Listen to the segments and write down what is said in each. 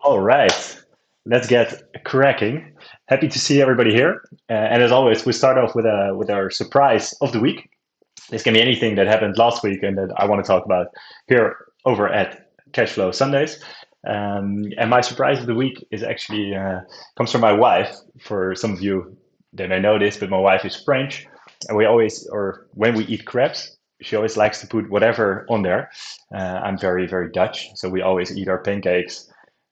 All right, let's get cracking. Happy to see everybody here. And as always, we start off with our surprise of the week. This can be anything that happened last week and that I want to talk about here over at Cashflow Sundays. And my surprise of the week is actually comes from my wife. For some of you, they may know this, but my wife is French, and we always, or when we eat crepes, she always likes to put whatever on there. I'm very Dutch, so we always eat our pancakes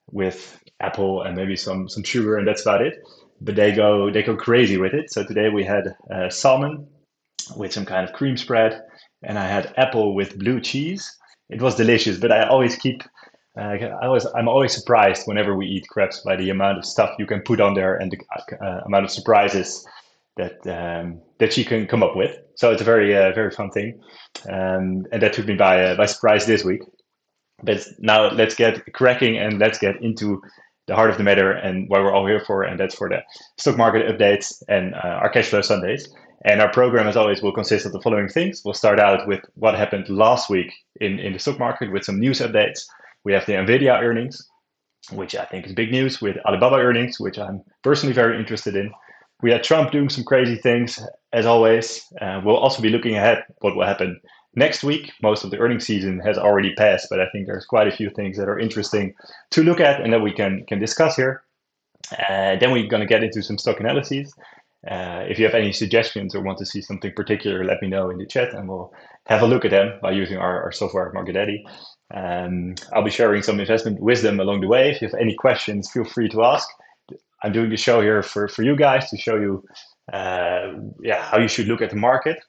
with apple and maybe some sugar, and that's about it. But they go crazy with it. So today we had salmon with some kind of cream spread, and I had apple with blue cheese. It was delicious, but I always keep. I'm always surprised whenever we eat crepes by the amount of stuff you can put on there and the amount of surprises that she can come up with. So it's a very fun thing, and that took me by surprise this week. But now let's get cracking and let's get into the heart of the matter and what we're all here for, and that's for the stock market updates and our cash flow Sundays. And our program, as always, will consist of the following things. We'll start out with what happened last week in the stock market with some news updates. We have the Nvidia earnings, which I think is big news, with Alibaba earnings, which I'm personally very interested in. We had Trump doing some crazy things, as always. We'll also be looking ahead what will happen next week. Most of the earnings season has already passed, but I think there's quite a few things that are interesting to look at and that we can discuss here. Then we're going to get into some stock analyses. If you have any suggestions or want to see something particular, let me know in the chat and we'll have a look at them by using our software, Market Daddy. I'll be sharing some investment wisdom along the way. If you have any questions, feel free to ask. I'm doing the show here for you guys to show you how you should look at the market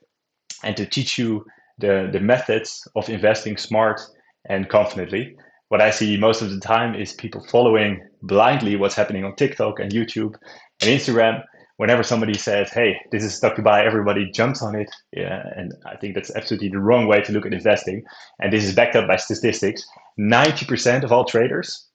and to teach you the methods of investing smart and confidently. What I see most of the time is people following blindly what's happening on TikTok and YouTube and Instagram. Whenever somebody says, hey, this is stock to buy, everybody jumps on it. Yeah, and I think that's absolutely the wrong way to look at investing. And this is backed up by statistics. 90% of all traders,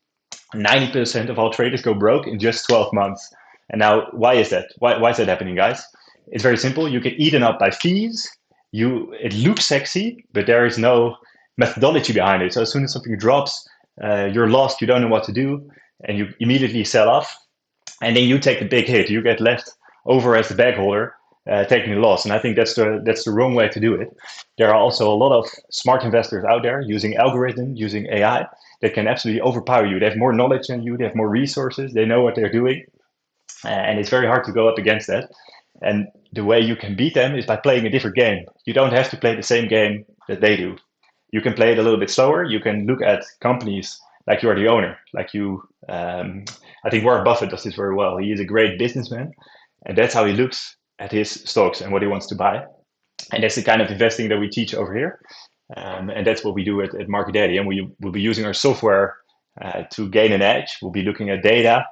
90% of all traders go broke in just 12 months. And now, why is that? Why is that happening, guys? It's very simple. You get eaten up by fees. It looks sexy, but there is no methodology behind it. So as soon as something drops, you're lost. You don't know what to do, and you immediately sell off. And then you take the big hit. You get left over as the bag holder, taking the loss. And I think that's the wrong way to do it. There are also a lot of smart investors out there using algorithm, using AI that can absolutely overpower you. They have more knowledge than you. They have more resources. They know what they're doing, and it's very hard to go up against that. And the way you can beat them is by playing a different game. You don't have to play the same game that they do. You can play it a little bit slower. You can look at companies like you are the owner, like you. I think Warren Buffett does this very well. He is a great businessman, and that's how he looks at his stocks and what he wants to buy. And that's the kind of investing that we teach over here. And that's what we do at Market Daddy. And we will be using our software to gain an edge. We'll be looking at data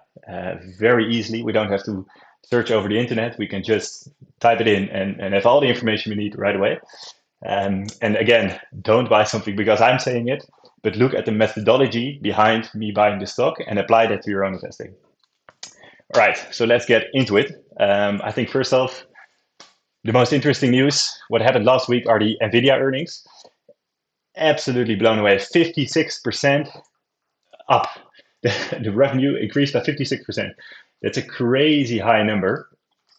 very easily. We don't have to search over the internet. We can just type it in and have all the information we need right away. And again, don't buy something because I'm saying it, but look at the methodology behind me buying the stock and apply that to your own investing. All right, so let's get into it. I think first off, the most interesting news, what happened last week are the Nvidia earnings. Absolutely blown away, 56% up. The revenue increased by 56%. That's a crazy high number.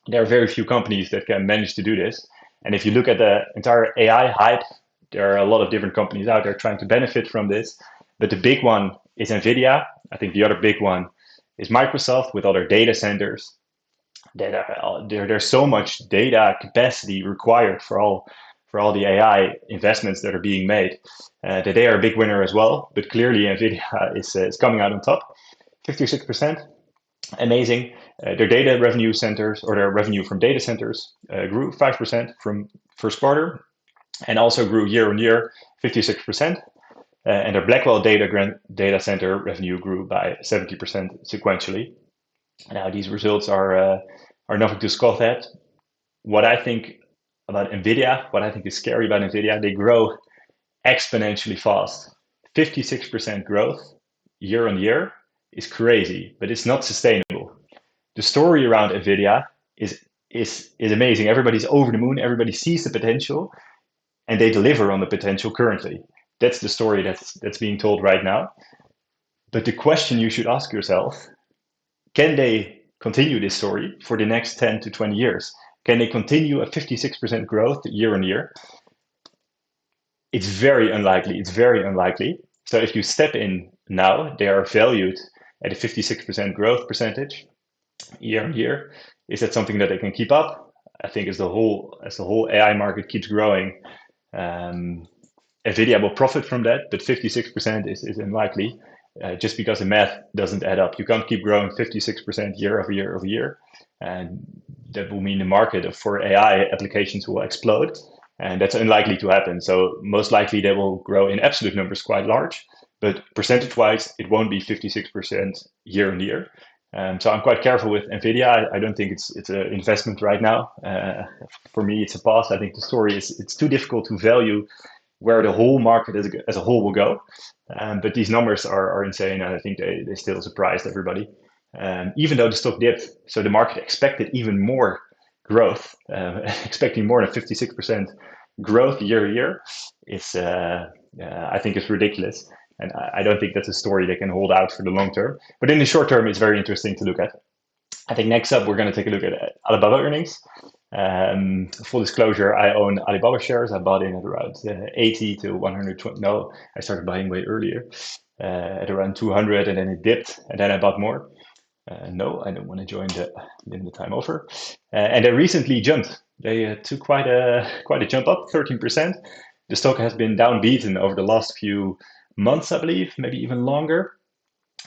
There are very few companies that can manage to do this. And if you look at the entire AI hype, there are a lot of different companies out there trying to benefit from this. But the big one is Nvidia. I think the other big one is Microsoft with all their data centers. There's so much data capacity required for all the AI investments that are being made that they are a big winner as well. But clearly Nvidia is coming out on top, 56%. Amazing. Their data revenue centers, or their revenue from data centers, grew 5% from first quarter, and also grew year on year 56%. And their Blackwell data center revenue grew by 70% sequentially. Now these results are nothing to scoff at. What I think about Nvidia, what I think is scary about Nvidia, they grow exponentially fast. 56% growth year on year is crazy, but it's not sustainable. The story around Nvidia is amazing. Everybody's over the moon. Everybody sees the potential, and they deliver on the potential currently. That's the story that's being told right now. But the question you should ask yourself, can they continue this story for the next 10 to 20 years? Can they continue a 56% growth year on year? It's very unlikely. It's very unlikely. So if you step in now, they are valued at a 56% growth percentage year on year. Is that something that they can keep up? I think as the whole AI market keeps growing, Nvidia will profit from that, but 56% is unlikely, just because the math doesn't add up. You can't keep growing 56% year over year over year, and that will mean the market for AI applications will explode, and that's unlikely to happen. So most likely they will grow in absolute numbers quite large, but percentage-wise, it won't be 56% year on year. So I'm quite careful with Nvidia. I don't think it's an investment right now. For me, it's a pass. I think the story is it's too difficult to value where the whole market as a whole will go. But these numbers are insane, and I think they still surprised everybody. Even though the stock dipped, so the market expected even more growth, expecting more than 56% growth year to year. I think it's ridiculous. And I don't think that's a story they can hold out for the long term. But in the short term, it's very interesting to look at. I think next up, we're going to take a look at Alibaba earnings. Full disclosure, I own Alibaba shares. I bought in at around 80 to 120. No, I started buying way earlier at around 200, and then it dipped, and then I bought more. No, I don't want to join the limited time offer. And they recently jumped. They took quite a jump up, 13%. The stock has been downbeaten over the last few months, I believe, maybe even longer.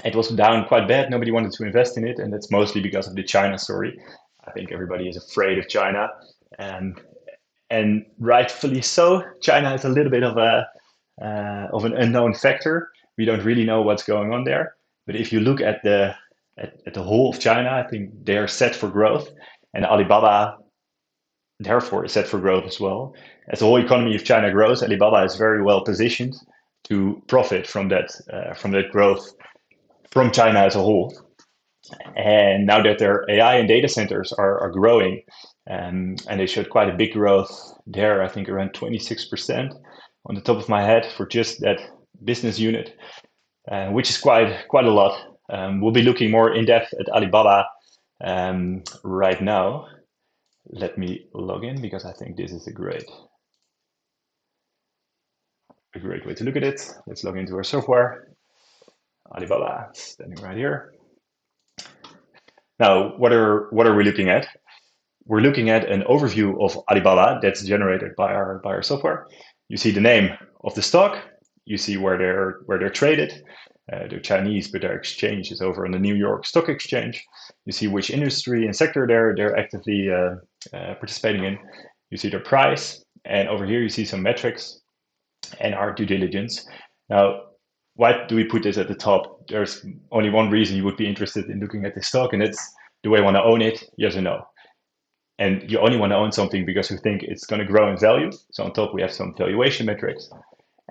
It was down quite bad. Nobody wanted to invest in it, and that's mostly because of the China story. I think everybody is afraid of China, and rightfully so. China is a little bit of an unknown factor. We don't really know what's going on there. But if you look at the whole of China, I think they are set for growth, and Alibaba therefore is set for growth as well. As the whole economy of China grows, Alibaba is very well positioned to profit from that growth from China as a whole. And now that their AI and data centers are growing, and they showed quite a big growth there, I think around 26% on the top of my head for just that business unit, which is quite a lot. We'll be looking more in depth at Alibaba right now. Let me log in because I think this is a great way to look at it. Let's log into our software. Alibaba, standing right here. Now, what are we looking at? We're looking at an overview of Alibaba that's generated by our software. You see the name of the stock. You see where they're traded. They're Chinese, but their exchange is over on the New York Stock Exchange. You see which industry and sector they're actively participating in. You see their price, and over here you see some metrics and our due diligence. Now, why do we put this at the top? There's only one reason you would be interested in looking at this stock, and it's, do I want to own it? Yes or no? And you only want to own something because you think it's going to grow in value. So on top, we have some valuation metrics.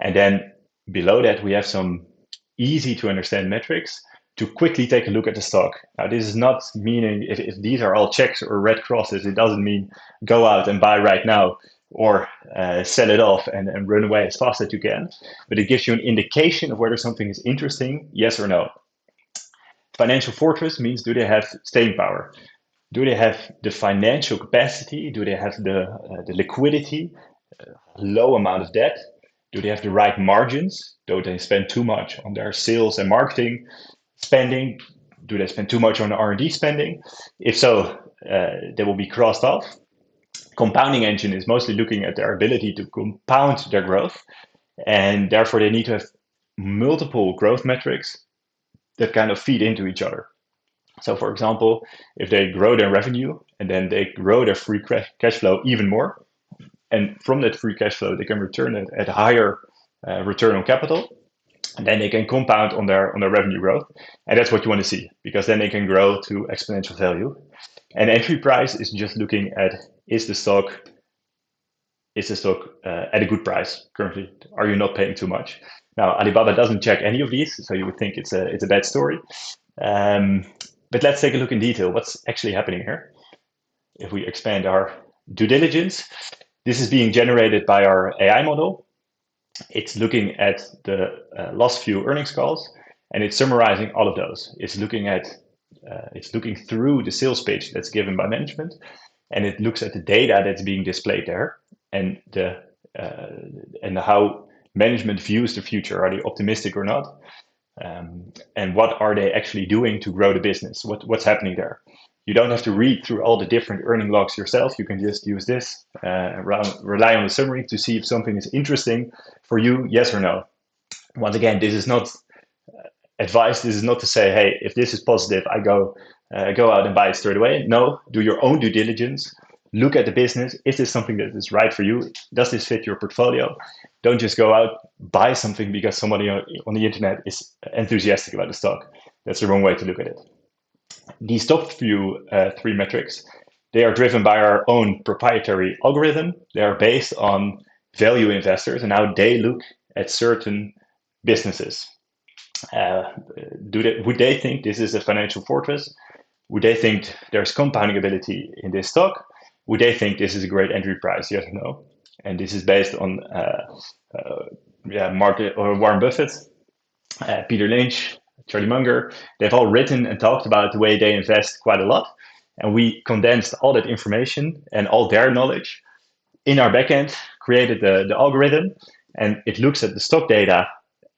And then below that, we have some easy to understand metrics to quickly take a look at the stock. Now, this is not meaning if these are all checks or red crosses, it doesn't mean go out and buy right now or sell it off and run away as fast as you can. But it gives you an indication of whether something is interesting, yes or no. Financial fortress means, do they have staying power? Do they have the financial capacity? Do they have the liquidity? Low amount of debt? Do they have the right margins? Don't they spend too much on their sales and marketing spending? Do they spend too much on R&D spending? If so, they will be crossed off. Compounding engine is mostly looking at their ability to compound their growth, and therefore they need to have multiple growth metrics that kind of feed into each other. So for example, if they grow their revenue and then they grow their free cash flow even more, and from that free cash flow they can return it at a higher return on capital, and then they can compound on their revenue growth, and that's what you want to see, because then they can grow to exponential value. And entry price is just looking at, is the stock at a good price currently? Are you not paying too much? Now, Alibaba doesn't check any of these, so you would think it's a bad story. But let's take a look in detail. What's actually happening here? If we expand our due diligence, this is being generated by our AI model. It's looking at the last few earnings calls. And it's summarizing all of those. It's looking through the sales pitch that's given by management, and it looks at the data that's being displayed there, and how management views the future. Are they optimistic or not? And what are they actually doing to grow the business? What's happening there? You don't have to read through all the different earning logs yourself. You can just use this, rely on the summary to see if something is interesting for you, yes or no. Once again, this is not advice. This is not to say, hey, if this is positive, I go out and buy it straight away. No, do your own due diligence. Look at the business. Is this something that is right for you? Does this fit your portfolio? Don't just go out, buy something because somebody on the internet is enthusiastic about the stock. That's the wrong way to look at it. These top few three metrics, they are driven by our own proprietary algorithm. They are based on value investors and how they look at certain businesses. Would they think this is a financial fortress? Would they think there's compounding ability in this stock? Would they think this is a great entry price? Yes or no? And this is based on market or Warren Buffett, Peter Lynch, Charlie Munger. They've all written and talked about the way they invest quite a lot. And we condensed all that information and all their knowledge in our backend, created the algorithm, and it looks at the stock data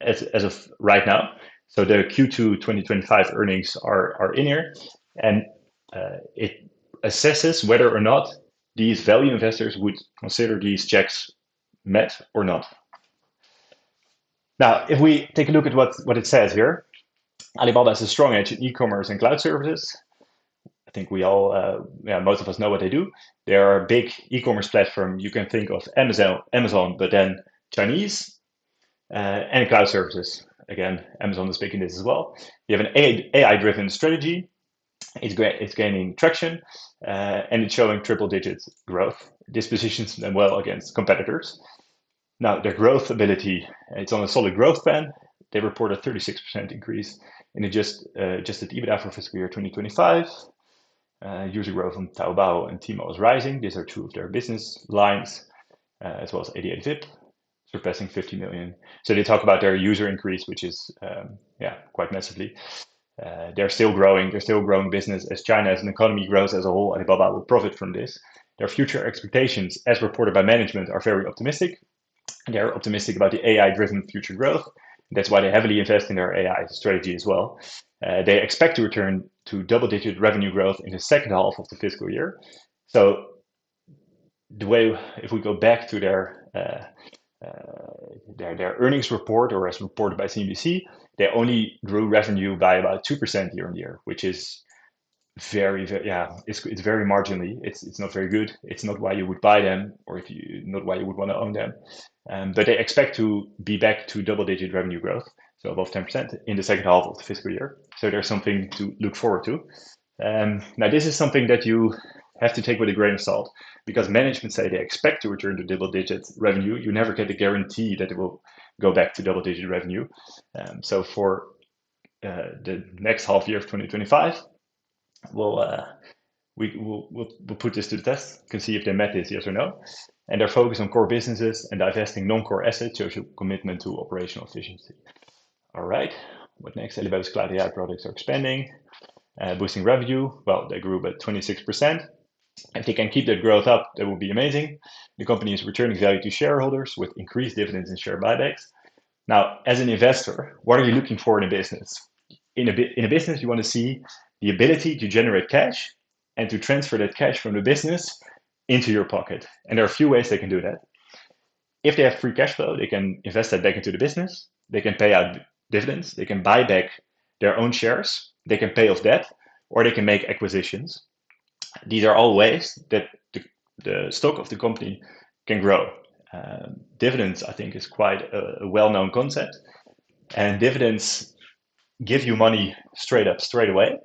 as of right now. So the Q2 2025 earnings are in here, and it assesses whether or not these value investors would consider these checks met or not. Now, if we take a look at what it says here, Alibaba is a strong edge in e-commerce and cloud services. I think we all, most of us know what they do. They are a big e-commerce platform. You can think of Amazon, but then Chinese, and cloud services. Again, Amazon is big in this as well. You have an AI-driven strategy. It's gaining traction, and it's showing triple-digit growth. This positions them well against competitors. Now, their growth ability, it's on a solid growth plan. They report a 36% increase in adjusted EBITDA for fiscal year 2025. User growth on Taobao and Tmall is rising. These are two of their business lines, as well as 88 VIP, surpassing 50 million. So they talk about their user increase, which is quite massively. They're still growing. They're still growing business. As China as an economy grows as a whole, Alibaba will profit from this. Their future expectations, as reported by management, are very optimistic. They're optimistic about the AI-driven future growth. That's why they heavily invest in their AI strategy as well. They expect to return to double-digit revenue growth in the second half of the fiscal year. So if we go back to their earnings report, or as reported by CNBC, they only grew revenue by about 2% year on year, which is it's very marginally. It's not very good. It's not why you would buy them, or not why you would want to own them. But they expect to be back to double-digit revenue growth, so above 10% in the second half of the fiscal year. So there's something to look forward to. Now, this is something that you have to take with a grain of salt, because management say they expect to return to double-digit revenue. You never get a guarantee that it will go back to double-digit revenue. So for the next half year of 2025, we'll put this to the test. You can see if they met this, yes or no. And their focus on core businesses and divesting non-core assets shows a commitment to operational efficiency. All right, what next? Alibaba's cloud AI products are expanding, boosting revenue. Well, they grew by 26%. If they can keep that growth up, that would be amazing. The company is returning value to shareholders with increased dividends and share buybacks. Now, as an investor, what are you looking for in a business? In a business, you want to see the ability to generate cash and to transfer that cash from the business into your pocket. And there are a few ways they can do that. If they have free cash flow, they can invest that back into the business. They can pay out dividends. They can buy back their own shares. They can pay off debt, or they can make acquisitions. These are all ways that the stock of the company can grow. Dividends, I think, is quite a well-known concept. And dividends give you money straight away,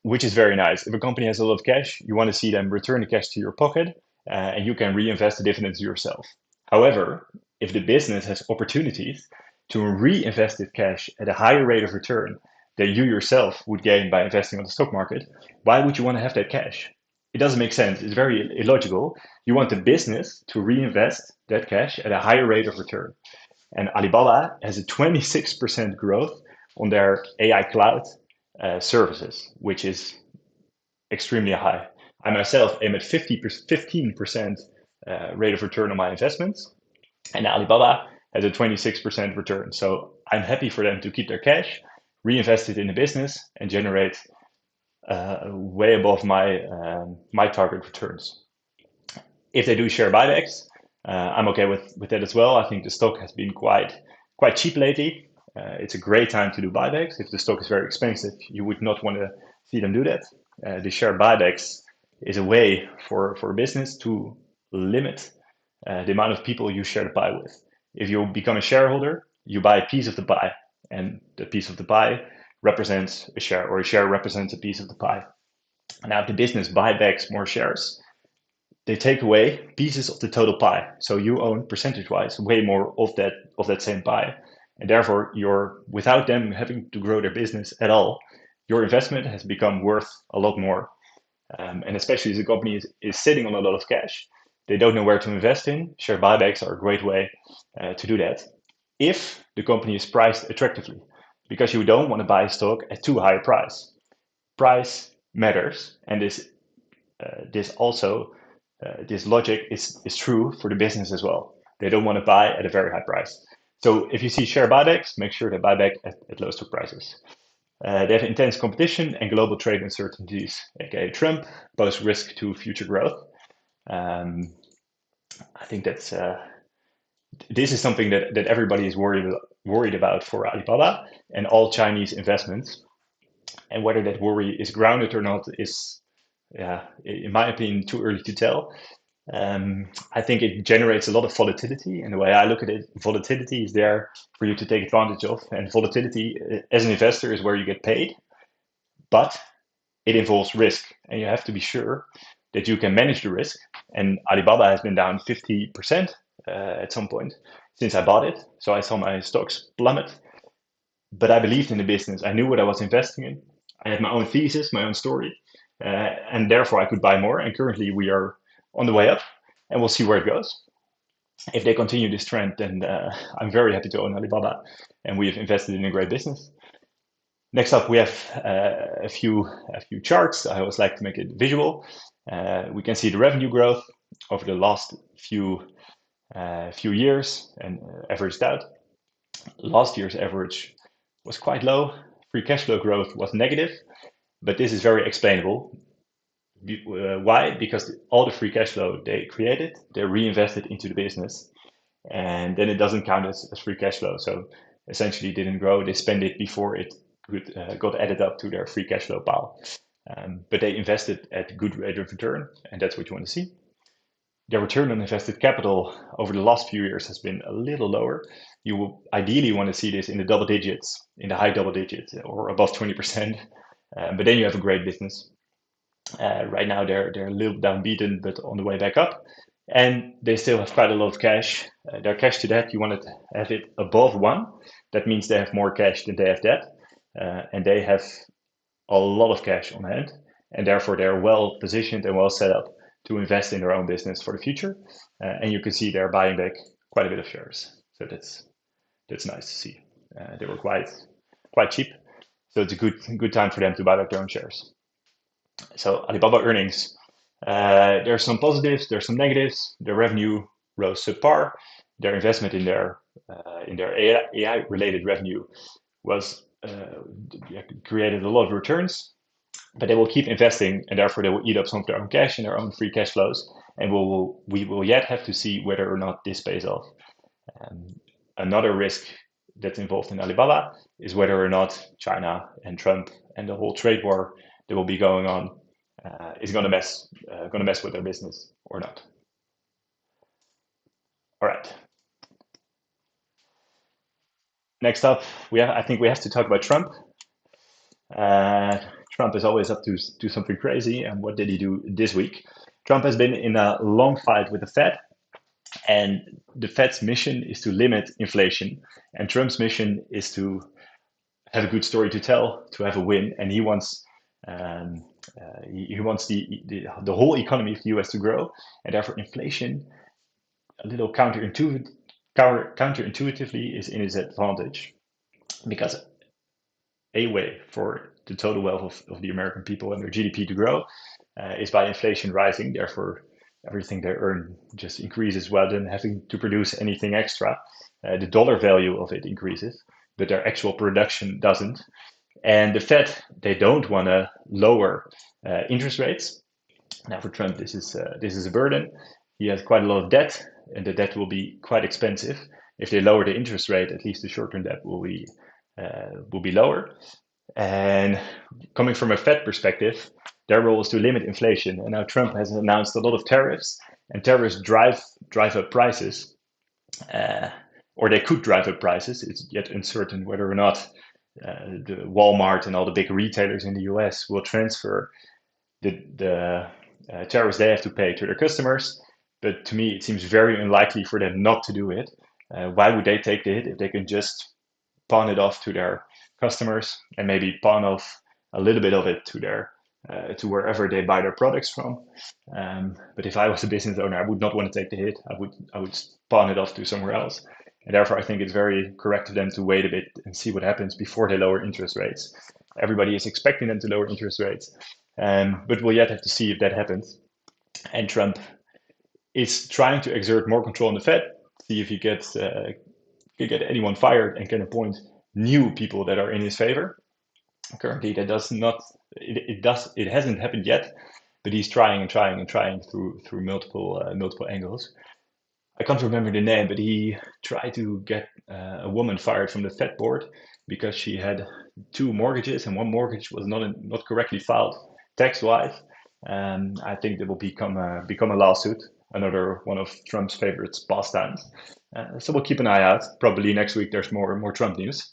which is very nice. If a company has a lot of cash, you want to see them return the cash to your pocket, and you can reinvest the dividends yourself. However, if the business has opportunities to reinvest the cash at a higher rate of return that you yourself would gain by investing on the stock market, why would you want to have that cash? It doesn't make sense. It's very illogical. You want the business to reinvest that cash at a higher rate of return. And Alibaba has a 26% growth on their AI cloud services, which is extremely high. I myself aim at 15% rate of return on my investments, and Alibaba has a 26% return. So I'm happy for them to keep their cash, reinvest it in the business, and generate way above my target returns. If they do share buybacks, I'm okay with that as well. I think the stock has been quite cheap lately. It's a great time to do buybacks. If the stock is very expensive, you would not want to see them do that. The share buybacks is a way for a business to limit the amount of people you share the pie with. If you become a shareholder, you buy a piece of the pie, and the piece of the pie represents a share, or a share represents a piece of the pie. Now, if the business buybacks more shares, they take away pieces of the total pie. So you own percentage-wise way more of that same pie, and therefore you're without them having to grow their business at all, your investment has become worth a lot more. And especially as the company is sitting on a lot of cash, they don't know where to invest in. Share buybacks are a great way to do that if the company is priced attractively, because you don't want to buy stock at too high a price. Price matters, and this logic is true for the business as well. They don't want to buy at a very high price. So if you see share buybacks, make sure they buy back at low stock prices. They have intense competition and global trade uncertainties, aka Trump, pose risk to future growth. I think this is something that everybody is worried about for Alibaba and all Chinese investments. And whether that worry is grounded or not is, in my opinion, too early to tell. I think it generates a lot of volatility, and the way I look at it, volatility is there for you to take advantage of. And volatility, as an investor, is where you get paid, but it involves risk, and you have to be sure that you can manage the risk. And Alibaba has been down 50% at some point since I bought it, so I saw my stocks plummet. But I believed in the business. I knew what I was investing in. I had my own thesis, my own story, and therefore I could buy more. And currently we are on the way up, and we'll see where it goes. If they continue this trend, then I'm very happy to own Alibaba, and we have invested in a great business. Next up, we have a few charts. I always like to make it visual. We can see the revenue growth over the last few years and averaged out. Last year's average was quite low. Free cash flow growth was negative, but this is very explainable. Why? Because all the free cash flow they created, they reinvested into the business, and then it doesn't count as free cash flow. So essentially, it didn't grow. They spent it before it got added up to their free cash flow pile. But they invested at good rate of return, and that's what you want to see. Their return on invested capital over the last few years has been a little lower. You will ideally want to see this in the double digits, in the high double digits, or above 20%. But then you have a great business. Right now they're a little downbeaten, but on the way back up, and they still have quite a lot of cash. Their cash to debt, you want to have it above 1. That means they have more cash than they have debt, and they have a lot of cash on hand, and therefore they're well positioned and well set up to invest in their own business for the future. And you can see they're buying back quite a bit of shares, so that's nice to see. They were quite cheap, so it's a good time for them to buy back their own shares. So Alibaba earnings, there's some positives, there's some negatives. Their revenue rose subpar. Their investment in their AI related revenue was created a lot of returns, but they will keep investing, and therefore they will eat up some of their own cash and their own free cash flows. And we will yet have to see whether or not this pays off. Another risk that's involved in Alibaba is whether or not China and Trump and the whole trade war that will be going on is going to mess with their business or not. All right. Next up, I think we have to talk about Trump. Trump is always up to something crazy, and what did he do this week? Trump has been in a long fight with the Fed, and the Fed's mission is to limit inflation, and Trump's mission is to have a good story to tell, to have a win, and he wants the whole economy of the US to grow, and therefore inflation, a little counterintuitively, is in his advantage, because a way for the total wealth of the American people and their GDP to grow is by inflation rising. Therefore, everything they earn just increases rather than having to produce anything extra. The dollar value of it increases, but their actual production doesn't. And the Fed, they don't want to lower interest rates. Now, for Trump, this is a burden. He has quite a lot of debt, and the debt will be quite expensive. If they lower the interest rate, at least the short-term debt will be lower. And coming from a Fed perspective, their role is to limit inflation. And now Trump has announced a lot of tariffs, and tariffs drive up prices, uh, or they could drive up prices. It's yet uncertain whether or not the Walmart and all the big retailers in the U.S. will transfer the tariffs they have to pay to their customers. But to me, it seems very unlikely for them not to do it. Why would they take the hit if they can just pawn it off to their customers and maybe pawn off a little bit of it to their to wherever they buy their products from? But if I was a business owner, I would not want to take the hit. I would pawn it off to somewhere else. And therefore, I think it's very correct of them to wait a bit and see what happens before they lower interest rates. Everybody is expecting them to lower interest rates, but we'll yet have to see if that happens. And Trump is trying to exert more control on the Fed, see if he can get anyone fired and can appoint new people that are in his favor. Currently, that does not it hasn't happened yet, but he's trying and trying and trying through multiple angles. I can't remember the name, but he tried to get a woman fired from the Fed board because she had two mortgages and one mortgage was not correctly filed tax-wise. I think that will become a lawsuit, another one of Trump's favorite pastimes. So we'll keep an eye out. Probably next week there's more Trump news.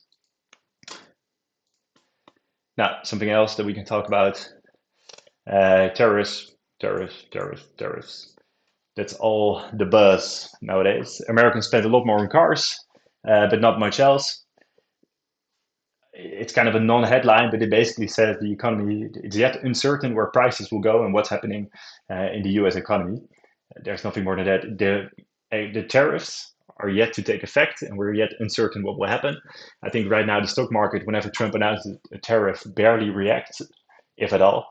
Now, something else that we can talk about: terrorists. That's all the buzz nowadays. Americans spend a lot more on cars, but not much else. It's kind of a non-headline, but it basically says the economy, it's yet uncertain where prices will go and what's happening in the US economy. There's nothing more than that. The tariffs are yet to take effect, and we're yet uncertain what will happen. I think right now the stock market, whenever Trump announces a tariff, barely reacts, if at all.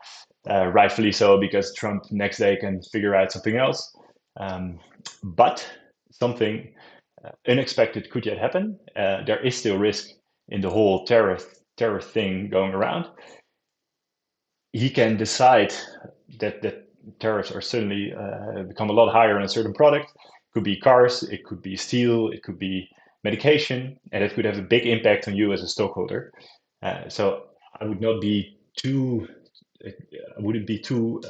Rightfully so, because Trump next day can figure out something else. But something unexpected could yet happen. There is still risk in the whole tariff thing going around. He can decide that tariffs are suddenly become a lot higher on a certain product. It could be cars, it could be steel, it could be medication, and it could have a big impact on you as a stockholder. So I would not be too, I wouldn't be too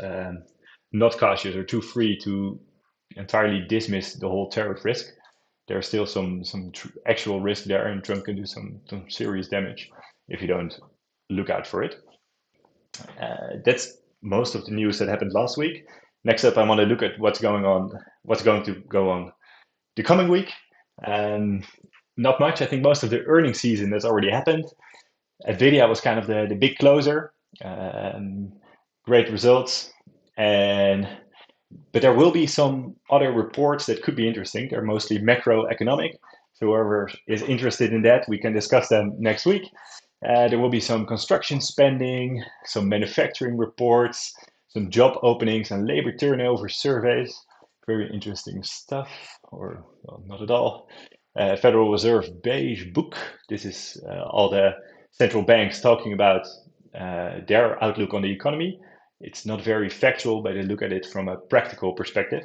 not cautious or too free to entirely dismiss the whole tariff risk. There's still some actual risk there, and Trump can do some serious damage if you don't look out for it. That's most of the news that happened last week. Next up, I want to look at what's going to go on the coming week. Not much. I think most of the earnings season has already happened. Nvidia was kind of the big closer. Great results, but there will be some other reports that could be interesting. They're mostly macroeconomic. So whoever is interested in that, we can discuss them next week. There will be some construction spending, some manufacturing reports, some job openings and labor turnover surveys. Very interesting stuff, or well, not at all. Federal Reserve Beige Book. This is all the central banks talking about their outlook on the economy. It's not very factual, but they look at it from a practical perspective.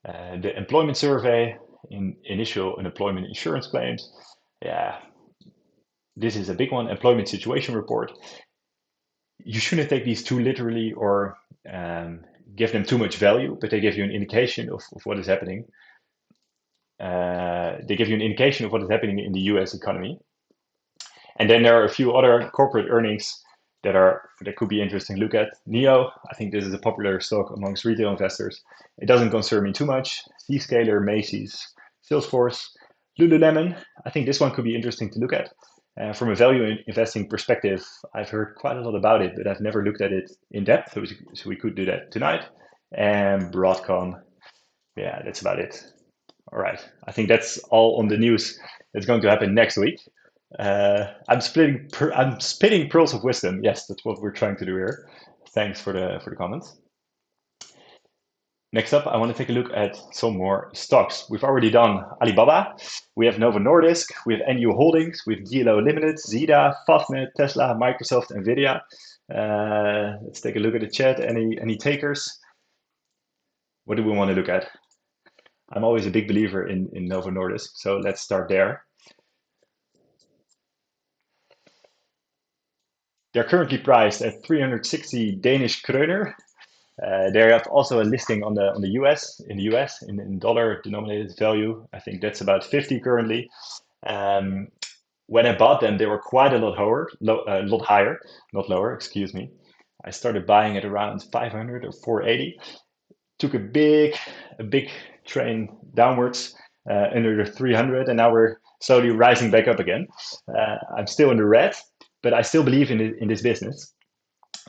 The employment survey, initial unemployment insurance claims. Yeah, this is a big one. Employment situation report. You shouldn't take these too literally or give them too much value, but they give you an indication of what is happening. They give you an indication of what is happening in the US economy. And then there are a few other corporate earnings that could be interesting to look at. NEO, I think this is a popular stock amongst retail investors. It doesn't concern me too much. Zscaler, Macy's, Salesforce, Lululemon. I think this one could be interesting to look at. From a value investing perspective, I've heard quite a lot about it, but I've never looked at it in depth, so we could do that tonight. And Broadcom, yeah, that's about it. All right, I think that's all on the news that's going to happen next week. I'm spitting pearls of wisdom. Yes, that's what we're trying to do here. Thanks for the comments. Next up, I want to take a look at some more stocks. We've already done Alibaba. We have Novo Nordisk. We have NU Holdings. We have DLO Limited, Zeta, Fastnet, Tesla, Microsoft, Nvidia. Let's take a look at the chat. Any takers? What do we want to look at? I'm always a big believer in Novo Nordisk, so let's start there. They're currently priced at 360 Danish kroner. They have also a listing on the US in dollar denominated value. I think that's about 50 currently. Um, when I bought them, they were quite a lot higher, not lower. Excuse me. I started buying at around 500 or 480. Took a big train downwards under the 300, and now we're slowly rising back up again. I'm still in the red, but I still believe in this business.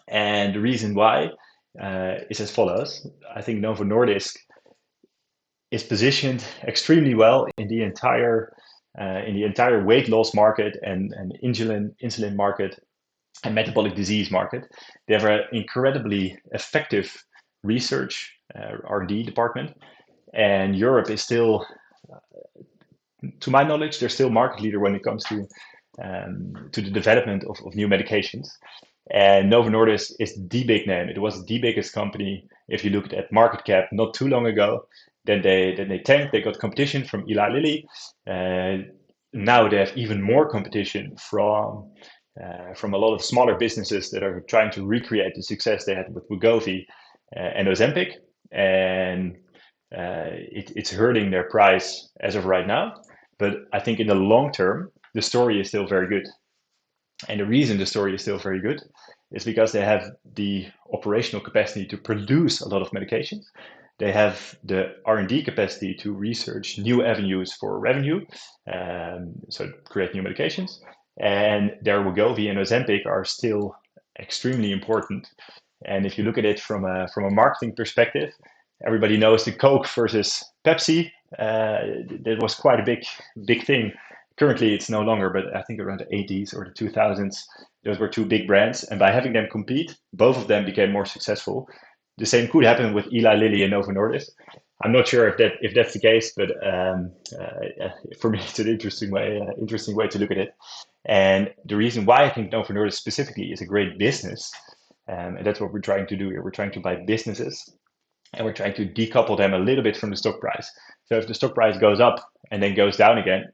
And the reason why is as follows. I think Novo Nordisk is positioned extremely well in the entire weight loss market and insulin market and metabolic disease market. They have an incredibly effective research R&D department, and Europe is still, to my knowledge, they're still market leader when it comes to the development of new medications. And Novo Nordisk is the big name. It was the biggest company if you looked at market cap not too long ago. Then they tanked. They got competition from Eli Lilly. Now they have even more competition from a lot of smaller businesses that are trying to recreate the success they had with Wegovy and Ozempic, and it's hurting their price as of right now. But I think in the long term, the story is still very good. And the reason the story is still very good is because they have the operational capacity to produce a lot of medications. They have the R&D capacity to research new avenues for revenue, so create new medications. And their Wegovy and Ozempic are still extremely important. And if you look at it from a marketing perspective, everybody knows the Coke versus Pepsi. That was quite a big thing. Currently, it's no longer, but I think around the 80s or the 2000s, those were two big brands. And by having them compete, both of them became more successful. The same could happen with Eli Lilly and Novo Nordisk. I'm not sure if that's the case, but for me, it's an interesting way to look at it. And the reason why I think Novo Nordisk specifically is a great business, and that's what we're trying to do here. We're trying to buy businesses, and we're trying to decouple them a little bit from the stock price. So if the stock price goes up and then goes down again,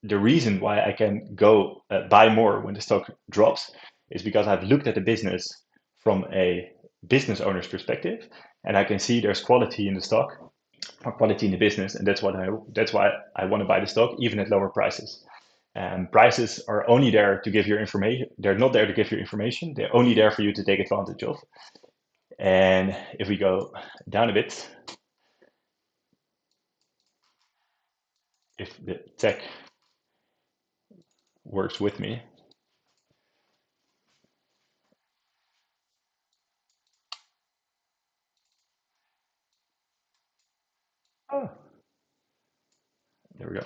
the reason why I can go buy more when the stock drops is because I've looked at the business from a business owner's perspective, and I can see there's quality in the stock or quality in the business, and that's why I want to buy the stock even at lower prices. Prices are only there to give you information. They're not there to give you information. They're only there for you to take advantage of. And if we go down a bit, if the tech works with me. Oh, there we go. A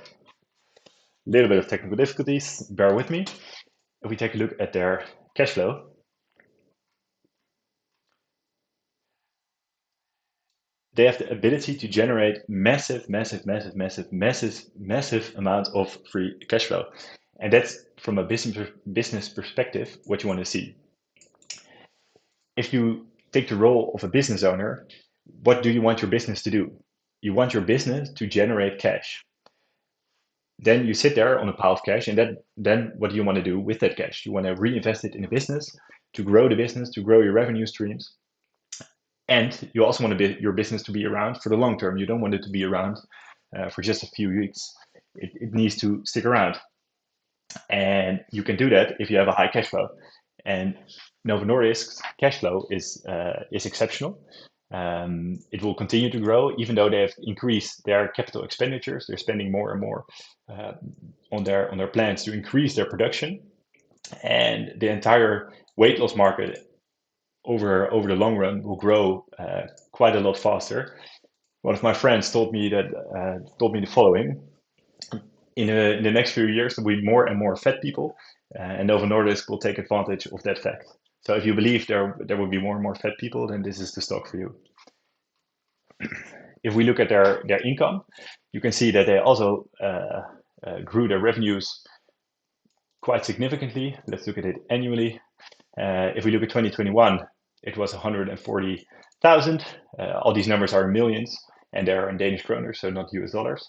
little bit of technical difficulties, bear with me. If we take a look at their cash flow, they have the ability to generate massive amounts of free cash flow. And that's from a business perspective, what you want to see. If you take the role of a business owner, what do you want your business to do? You want your business to generate cash. Then you sit there on a pile of cash, and then what do you want to do with that cash? You want to reinvest it in the business to grow the business, to grow your revenue streams. And you also want your business to be around for the long term. You don't want it to be around for just a few weeks. It needs to stick around. And you can do that if you have a high cash flow. And Novo Nordisk's cash flow is exceptional. It will continue to grow, even though they have increased their capital expenditures. They're spending more and more on their plans to increase their production. And the entire weight loss market over the long run will grow quite a lot faster. One of my friends told me the following: in the next few years, there will be more and more fat people, and Novo Nordisk will take advantage of that fact. So if you believe there will be more and more fat people, then this is the stock for you. If we look at their income, you can see that they also grew their revenues quite significantly. Let's look at it annually. If we look at 2021, it was 140,000. All these numbers are in millions, and they're in Danish kroner, so not US dollars.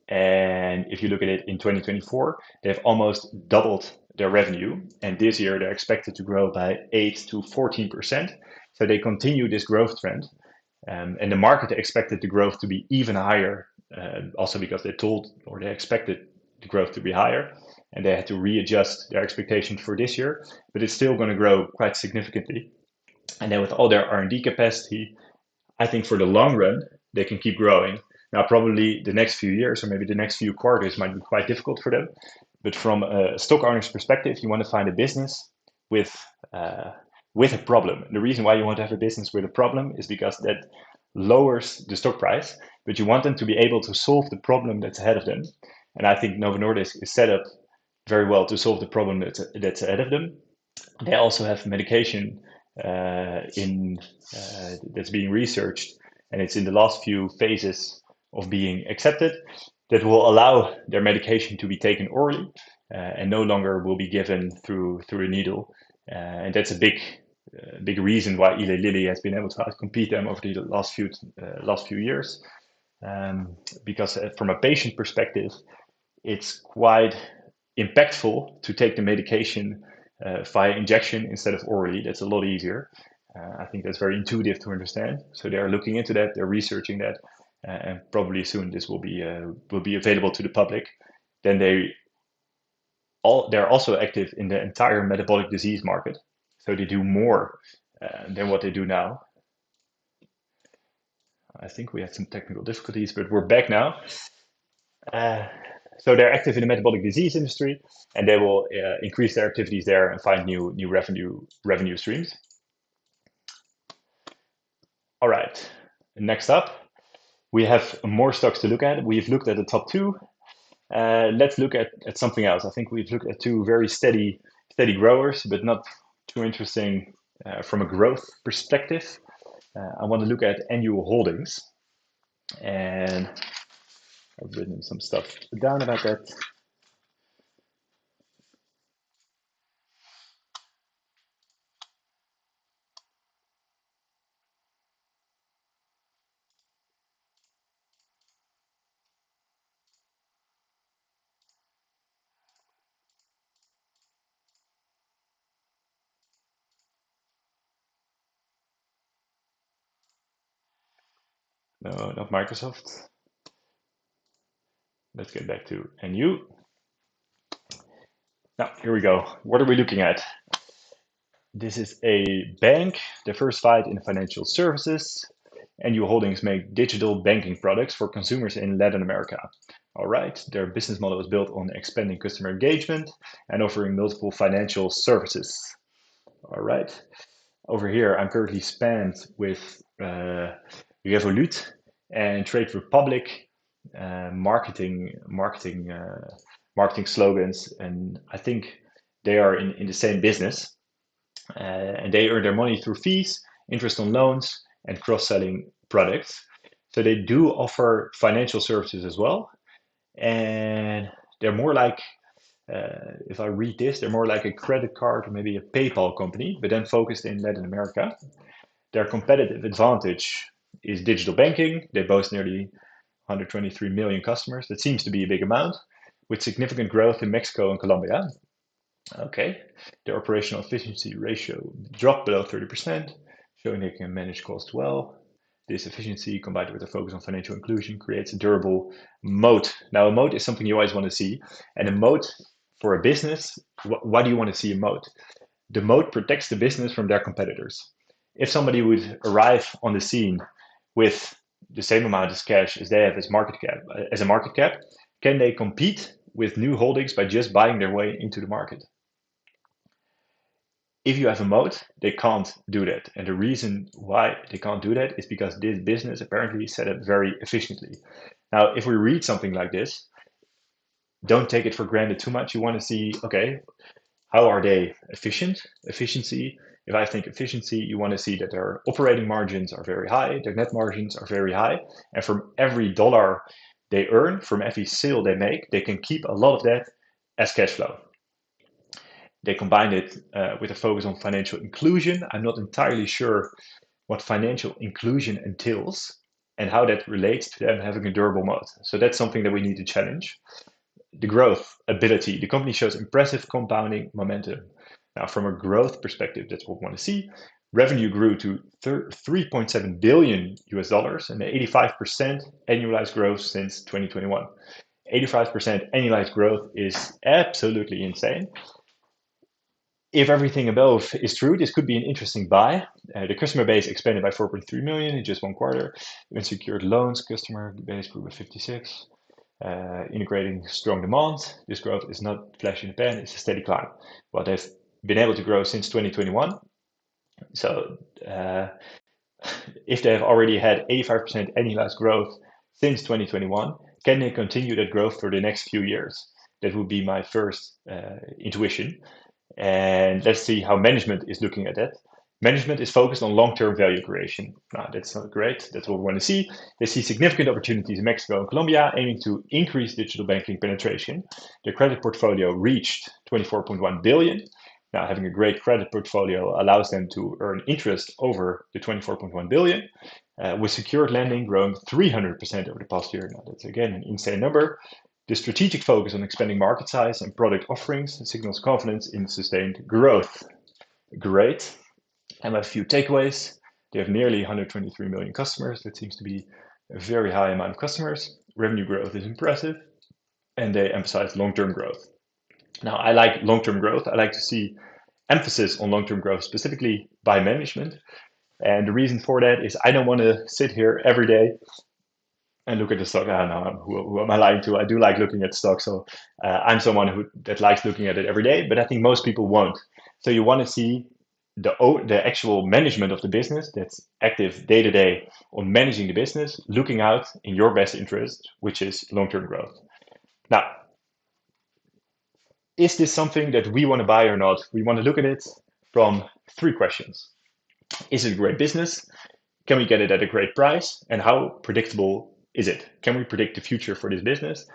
And if you look at it in 2024, they've almost doubled their revenue. And this year, they're expected to grow by 8 to 14%. So they continue this growth trend. And the market expected the growth to be even higher, also because they expected the growth to be higher, and they had to readjust their expectations for this year. But it's still going to grow quite significantly. And then with all their R&D capacity, I think for the long run, they can keep growing. Now, probably the next few years or maybe the next few quarters might be quite difficult for them. But from a stock owner's perspective, you want to find a business with a problem. The reason why you want to have a business with a problem is because that lowers the stock price, but you want them to be able to solve the problem that's ahead of them. And I think Novo Nordisk is set up very well to solve the problem that's ahead of them. They also have medication that's being researched, and it's in the last few phases of being accepted, that will allow their medication to be taken orally and no longer will be given through a needle. And that's a big reason why Eli Lilly has been able to outcompete them over the last few years. Because from a patient perspective, it's quite impactful to take the medication via injection instead of orally. That's a lot easier. I think that's very intuitive to understand. So they are looking into that. They're researching that, and probably soon this will be available to the public. Then they're also active in the entire metabolic disease market. So they do more than what they do now. I think we had some technical difficulties, but we're back now. So they're active in the metabolic disease industry, and they will increase their activities there and find new revenue streams. All right, next up, we have more stocks to look at. We've looked at the top two. Let's look at something else. I think we've looked at two very steady growers, but not too interesting from a growth perspective. I want to look at annual holdings, and I've written some stuff down about that. No, not Microsoft. Let's get back to NU. Now, here we go. What are we looking at? This is a bank diversified in financial services. NU Holdings make digital banking products for consumers in Latin America. All right, their business model is built on expanding customer engagement and offering multiple financial services. All right, over here, I'm currently spammed with Revolut and Trade Republic marketing slogans, and I think they are in the same business, and they earn their money through fees, interest on loans, and cross-selling products. So they do offer financial services as well, and they're more like, if I read this, they're more like a credit card or maybe a PayPal company, but then focused in Latin America. Their competitive advantage is digital banking. They boast nearly 123 million customers. That seems to be a big amount, with significant growth in Mexico and Colombia. Okay, their operational efficiency ratio dropped below 30%, showing they can manage costs well. This efficiency, combined with a focus on financial inclusion, creates a durable moat. Now, a moat is something you always want to see, and a moat for a business, why do you want to see a moat? The moat protects the business from their competitors. If somebody would arrive on the scene with the same amount of cash as they have as a market cap, can they compete with new holdings by just buying their way into the market? If you have a moat, they can't do that. And the reason why they can't do that is because this business apparently is set up very efficiently. Now, if we read something like this, don't take it for granted too much. You want to see, okay, how are they efficiency? If I think efficiency, you want to see that their operating margins are very high, their net margins are very high, and from every dollar they earn, from every sale they make, they can keep a lot of that as cash flow. They combine it with a focus on financial inclusion. I'm not entirely sure what financial inclusion entails and how that relates to them having a durable moat. So that's something that we need to challenge. The growth ability. The company shows impressive compounding momentum. Now, from a growth perspective, that's what we want to see. Revenue grew to 3.7 billion US dollars and 85% annualized growth since 2021. 85% annualized growth is absolutely insane. If everything above is true, this could be an interesting buy. The customer base expanded by 4.3 million in just one quarter. Unsecured loans customer base grew by 56. Integrating strong demand. This growth is not flash in the pan, it's a steady climb. Well, they've been able to grow since 2021. So if they've already had 85% annualized growth since 2021, can they continue that growth for the next few years? That would be my first intuition. And let's see how management is looking at that. Management is focused on long-term value creation. Now, that's not great. That's what we want to see. They see significant opportunities in Mexico and Colombia, aiming to increase digital banking penetration. Their credit portfolio reached 24.1 billion. Now, having a great credit portfolio allows them to earn interest over the 24.1 billion, with secured lending growing 300% over the past year. Now, that's again an insane number. The strategic focus on expanding market size and product offerings signals confidence in sustained growth. Great. And a few takeaways. They have nearly 123 million customers. That seems to be a very high amount of customers. Revenue growth is impressive. And they emphasize long-term growth. Now, I like long-term growth. I like to see emphasis on long-term growth, specifically by management. And the reason for that is I don't want to sit here every day and look at the stock. I don't know, who am I lying to? I do like looking at stock, so I'm someone that likes looking at it every day. But I think most people won't. So you want to see the actual management of the business that's active day to day on managing the business, looking out in your best interest, which is long-term growth. Now, is this something that we want to buy or not? We want to look at it from three questions. Is it a great business? Can we get it at a great price? And how predictable is it? Can we predict the future for this business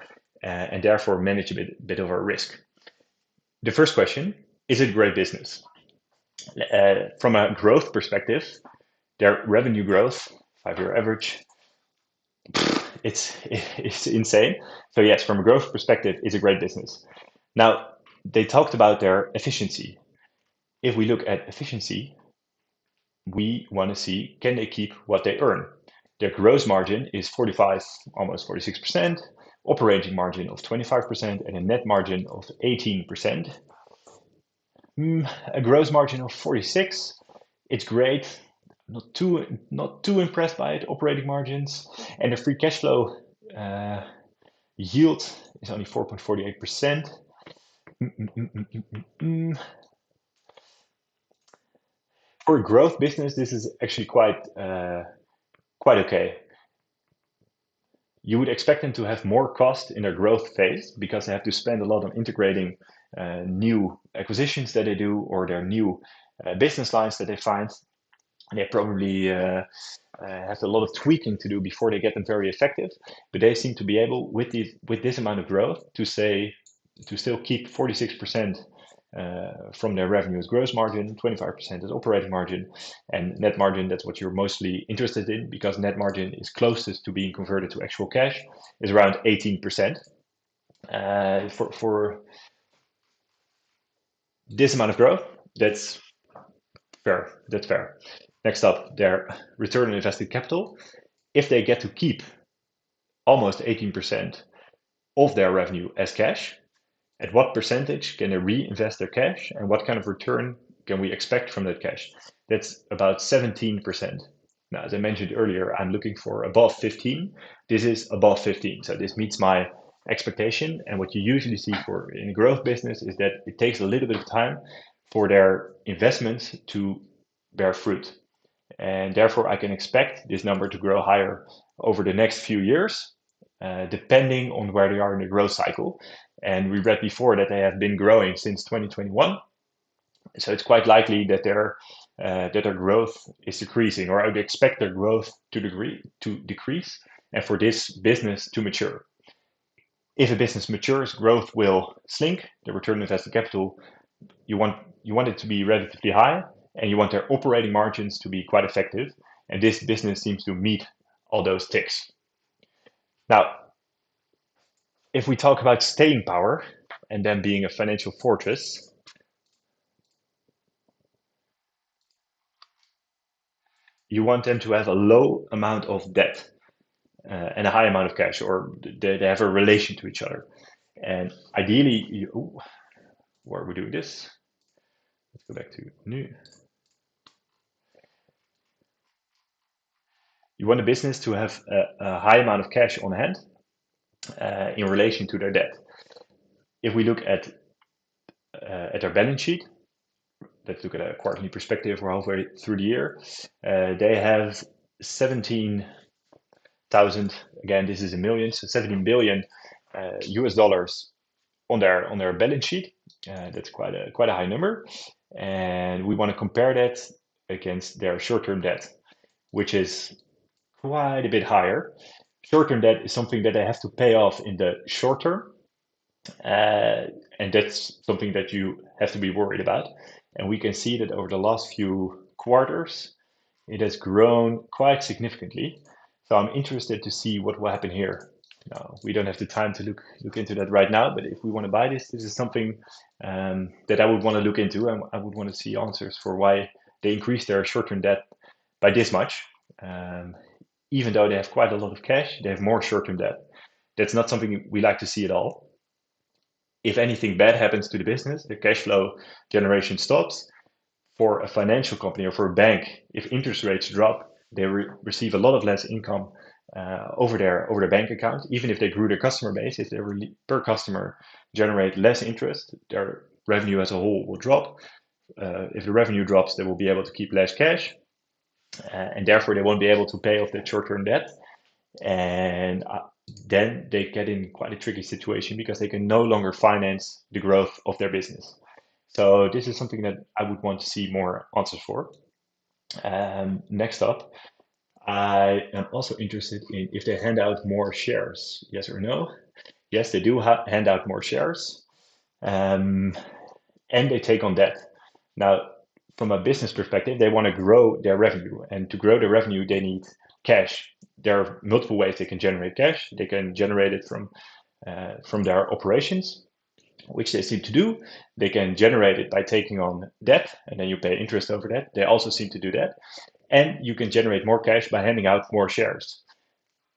and therefore manage a bit of our risk? The first question, is it a great business? From a growth perspective, their revenue growth, 5-year average, it's insane. So yes, from a growth perspective, it's a great business. Now, they talked about their efficiency. If we look at efficiency, we want to see, can they keep what they earn? Their gross margin is 45, almost 46%, operating margin of 25%, and a net margin of 18%. A gross margin of 46, it's great. Not too impressed by it. Operating margins and the free cash flow yield is only 4.48%. For a growth business, this is actually quite okay. You would expect them to have more cost in their growth phase because they have to spend a lot on integrating new acquisitions that they do or their new business lines that they find. They probably have a lot of tweaking to do before they get them very effective. But they seem to be able, with this amount of growth, to still keep 46% from their revenue as gross margin, 25% as operating margin, and net margin, that's what you're mostly interested in because net margin is closest to being converted to actual cash, is around 18%. For this amount of growth, that's fair. That's fair. Next up, their return on invested capital. If they get to keep almost 18% of their revenue as cash, at what percentage can they reinvest their cash and what kind of return can we expect from that cash? That's about 17%. Now, as I mentioned earlier, I'm looking for above 15. This is above 15. So this meets my expectation. And what you usually see in a growth business is that it takes a little bit of time for their investments to bear fruit. And therefore, I can expect this number to grow higher over the next few years. depending on where they are in the growth cycle. And we read before that they have been growing since 2021. So it's quite likely that their growth is decreasing, or I would expect their growth to decrease, and for this business to mature. If a business matures, growth will slink. The return on invested capital, you want it to be relatively high, and you want their operating margins to be quite effective. And this business seems to meet all those ticks. Now, if we talk about staying power and then being a financial fortress, you want them to have a low amount of debt and a high amount of cash, or they have a relation to each other. And ideally, where are we doing this? Let's go back to new. You want a business to have a high amount of cash on hand in relation to their debt. If we look at their balance sheet, let's look at a quarterly perspective. We're halfway through the year. They have 17,000. Again, this is in millions. So 17 billion US dollars on their balance sheet. That's quite a high number, and we want to compare that against their short-term debt, which is quite a bit higher. Short-term debt is something that they have to pay off in the short term, and that's something that you have to be worried about. And we can see that over the last few quarters, it has grown quite significantly. So I'm interested to see what will happen here. Now, we don't have the time to look into that right now, but if we want to buy this is something that I would want to look into, and I would want to see answers for why they increased their short-term debt by this much. Even though they have quite a lot of cash, they have more short-term debt. That's not something we like to see at all. If anything bad happens to the business, the cash flow generation stops. For a financial company or for a bank, if interest rates drop, they receive a lot of less income over their bank account. Even if they grew their customer base, if they per customer generate less interest, their revenue as a whole will drop. If the revenue drops, they will be able to keep less cash, and therefore they won't be able to pay off that short-term debt. And then they get in quite a tricky situation because they can no longer finance the growth of their business. So this is something that I would want to see more answers for. Next up, I am also interested in if they hand out more shares, yes or no. Yes, they do hand out more shares, and they take on debt. Now, from a business perspective, they want to grow their revenue, and to grow their revenue, they need cash. There are multiple ways they can generate cash. They can generate it from their operations, which they seem to do. They can generate it by taking on debt, and then you pay interest over that. They also seem to do that. And you can generate more cash by handing out more shares.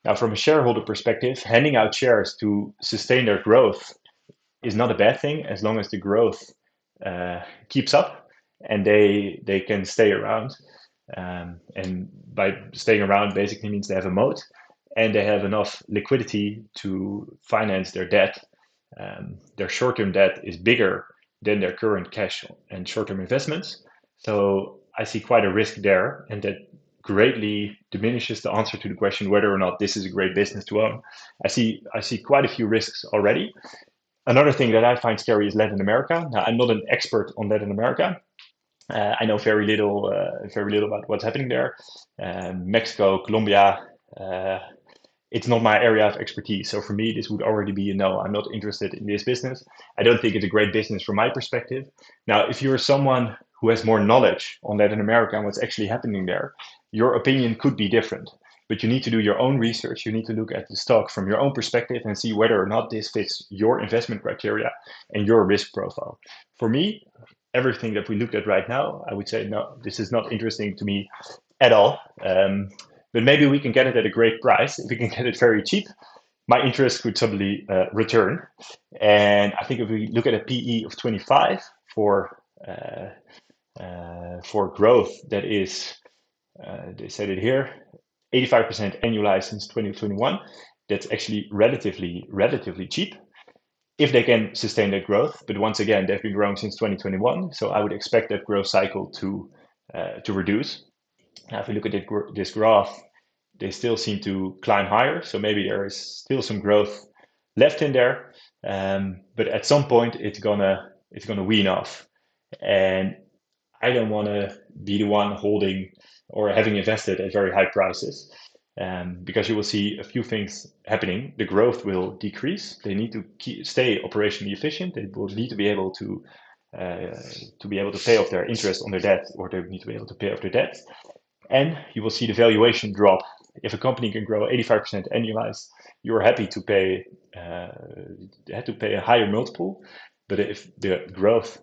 Now, from a shareholder perspective, handing out shares to sustain their growth is not a bad thing as long as the growth keeps up and they can stay around. And by staying around basically means they have a moat and they have enough liquidity to finance their debt. Their short-term debt is bigger than their current cash and short-term investments. So I see quite a risk there, and that greatly diminishes the answer to the question whether or not this is a great business to own. I see quite a few risks already. Another thing that I find scary is Latin America. Now, I'm not an expert on Latin America. I know very little about what's happening there. Mexico, Colombia, it's not my area of expertise. So for me, this would already be a no. I'm not interested in this business. I don't think it's a great business from my perspective. Now, if you're someone who has more knowledge on Latin America and what's actually happening there, your opinion could be different. But you need to do your own research. You need to look at the stock from your own perspective and see whether or not this fits your investment criteria and your risk profile. For me, everything that we looked at right now, I would say, no, this is not interesting to me at all. But maybe we can get it at a great price. If we can get it very cheap, my interest could suddenly return. And I think if we look at a PE of 25 for growth, that is, they said it here, 85% annualized since 2021. That's actually relatively cheap if they can sustain that growth. But once again, they've been growing since 2021, so I would expect that growth cycle to reduce. Now, if we look at this graph, they still seem to climb higher. So maybe there is still some growth left in there, but at some point it's gonna wean off, and I don't want to be the one holding or having invested at very high prices, because you will see a few things happening. The growth will decrease. They need to stay operationally efficient. They will need uh, to be able to pay off their interest on their debt, or they need to be able to pay off their debt. And you will see the valuation drop. If a company can grow 85% annualized, you're happy to pay a higher multiple. But if the growth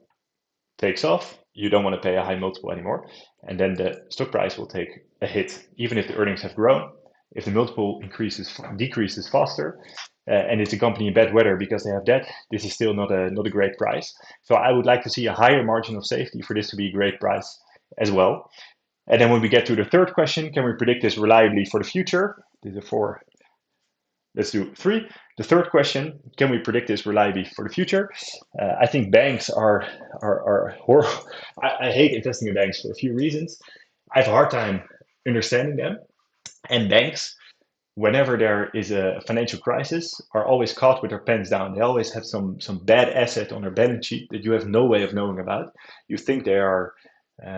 takes off, you don't want to pay a high multiple anymore. And then the stock price will take a hit, even if the earnings have grown. If the multiple decreases faster, and it's a company in bad weather because they have debt, this is still not a great price. So I would like to see a higher margin of safety for this to be a great price as well. And then when we get to the third question, can we predict this reliably for the future? These are four. Let's do three. The third question, can we predict this reliably for the future? I think banks are horrible. I hate investing in banks for a few reasons. I have a hard time understanding them. And banks, whenever there is a financial crisis, are always caught with their pants down. They always have some bad asset on their balance sheet that you have no way of knowing about. You think they are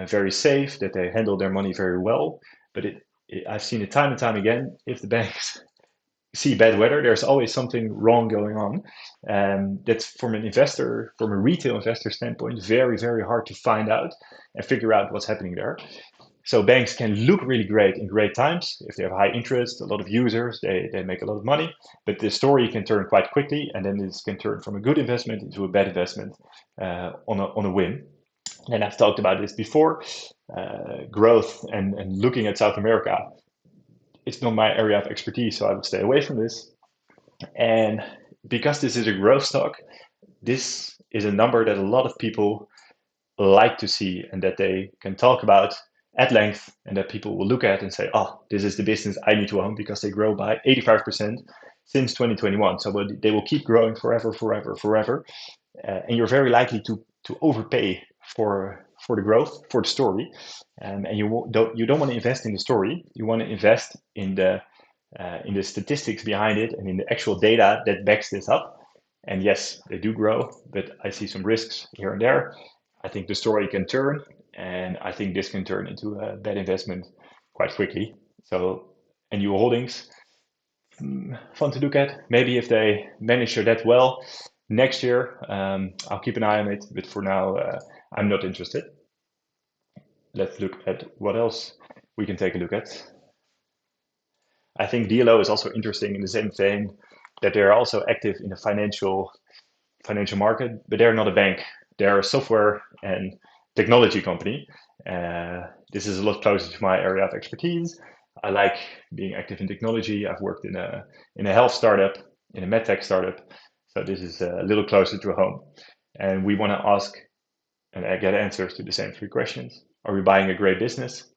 very safe, that they handle their money very well, but I've seen it time and time again. If the banks see bad weather, there's always something wrong going on. That's from an investor, from a retail investor standpoint, very, very hard to find out and figure out what's happening there. So banks can look really great in great times. If they have high interest, a lot of users, they make a lot of money. But the story can turn quite quickly, and then this can turn from a good investment into a bad investment on a whim. And I've talked about this before. Growth and looking at South America, it's not my area of expertise, so I would stay away from this. And because this is a growth stock, this is a number that a lot of people like to see and that they can talk about at length, and that people will look at and say, oh, this is the business I need to own because they grow by 85% since 2021. So they will keep growing forever, forever, forever. And you're very likely to overpay for the growth, for the story. And you don't want to invest in the story. You want to invest in the statistics behind it and in the actual data that backs this up. And yes, they do grow, but I see some risks here and there. I think the story can turn, and I think this can turn into a bad investment quite quickly. So, and new holdings, fun to look at. Maybe if they manage their debt well next year, I'll keep an eye on it. But for now, I'm not interested. Let's look at what else we can take a look at. I think DLO is also interesting in the same vein that they're also active in the financial market, but they're not a bank. They're a software and technology company. This is a lot closer to my area of expertise. I like being active in technology. I've worked in a health startup, in a medtech startup, so this is a little closer to home. And we want to ask and get answers to the same three questions. Are we buying a great business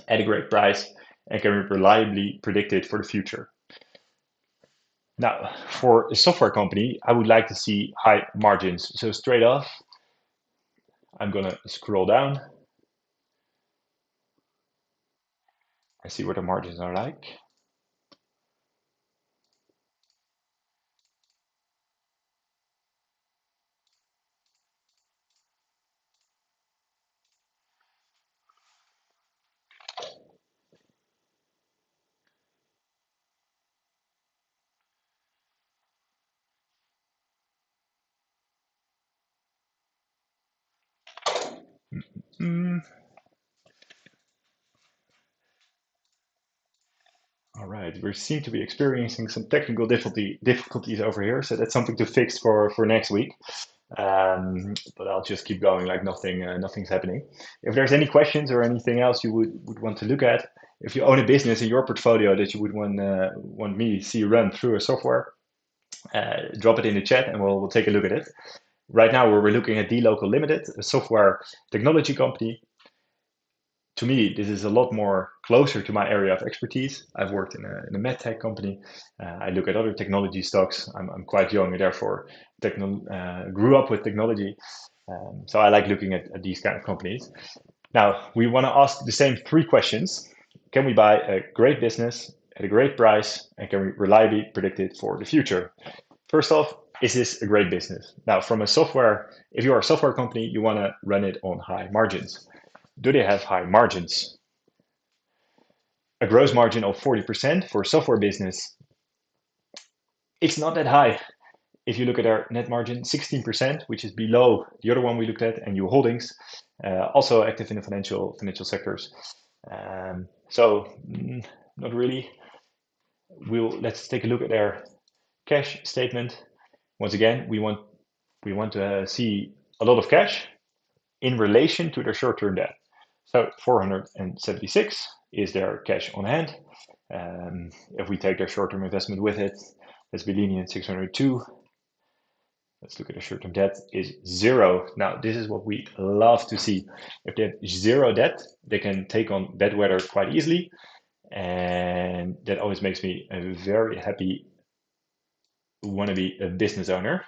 at a great price, and can we reliably predict it for the future? Now, for a software company, I would like to see high margins. So straight off, I'm going to scroll down and see what the margins are like. Mm. All right, we seem to be experiencing some technical difficulties over here, so that's something to fix for next week. But I'll just keep going like nothing's happening. If there's any questions or anything else you would want to look at, if you own a business in your portfolio that you would want me to see run through a software, drop it in the chat and we'll take a look at it. Right now, we're looking at DLocal Limited, a software technology company. To me, this is a lot more closer to my area of expertise. I've worked in a medtech company. I look at other technology stocks. I'm quite young and therefore grew up with technology. So I like looking at these kind of companies. Now, we want to ask the same three questions. can we buy a great business at a great price, and can we reliably predict it for the future? First off, is this a great business? Now, from a software, if you are a software company, you want to run it on high margins. Do they have high margins? A gross margin of 40% for a software business, it's not that high. If you look at our net margin, 16%, which is below the other one we looked at, and NU Holdings, also active in the financial sectors. Not really. Let's take a look at their cash statement. Once again, we want to see a lot of cash in relation to their short-term debt. So 476 is their cash on hand. If we take their short-term investment with it, let's be lenient, 602. Let's look at the short-term debt is 0. Now, this is what we love to see. If they have 0 debt, they can take on bad weather quite easily. And that always makes me a very happy wannabe a business owner.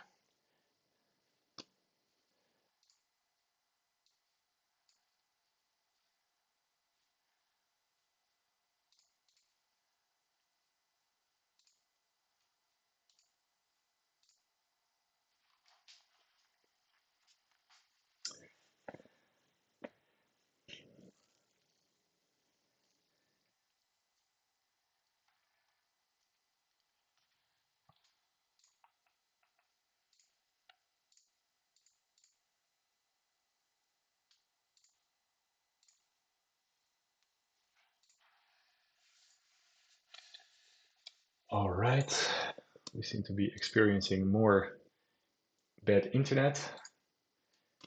All right, we seem to be experiencing more bad internet,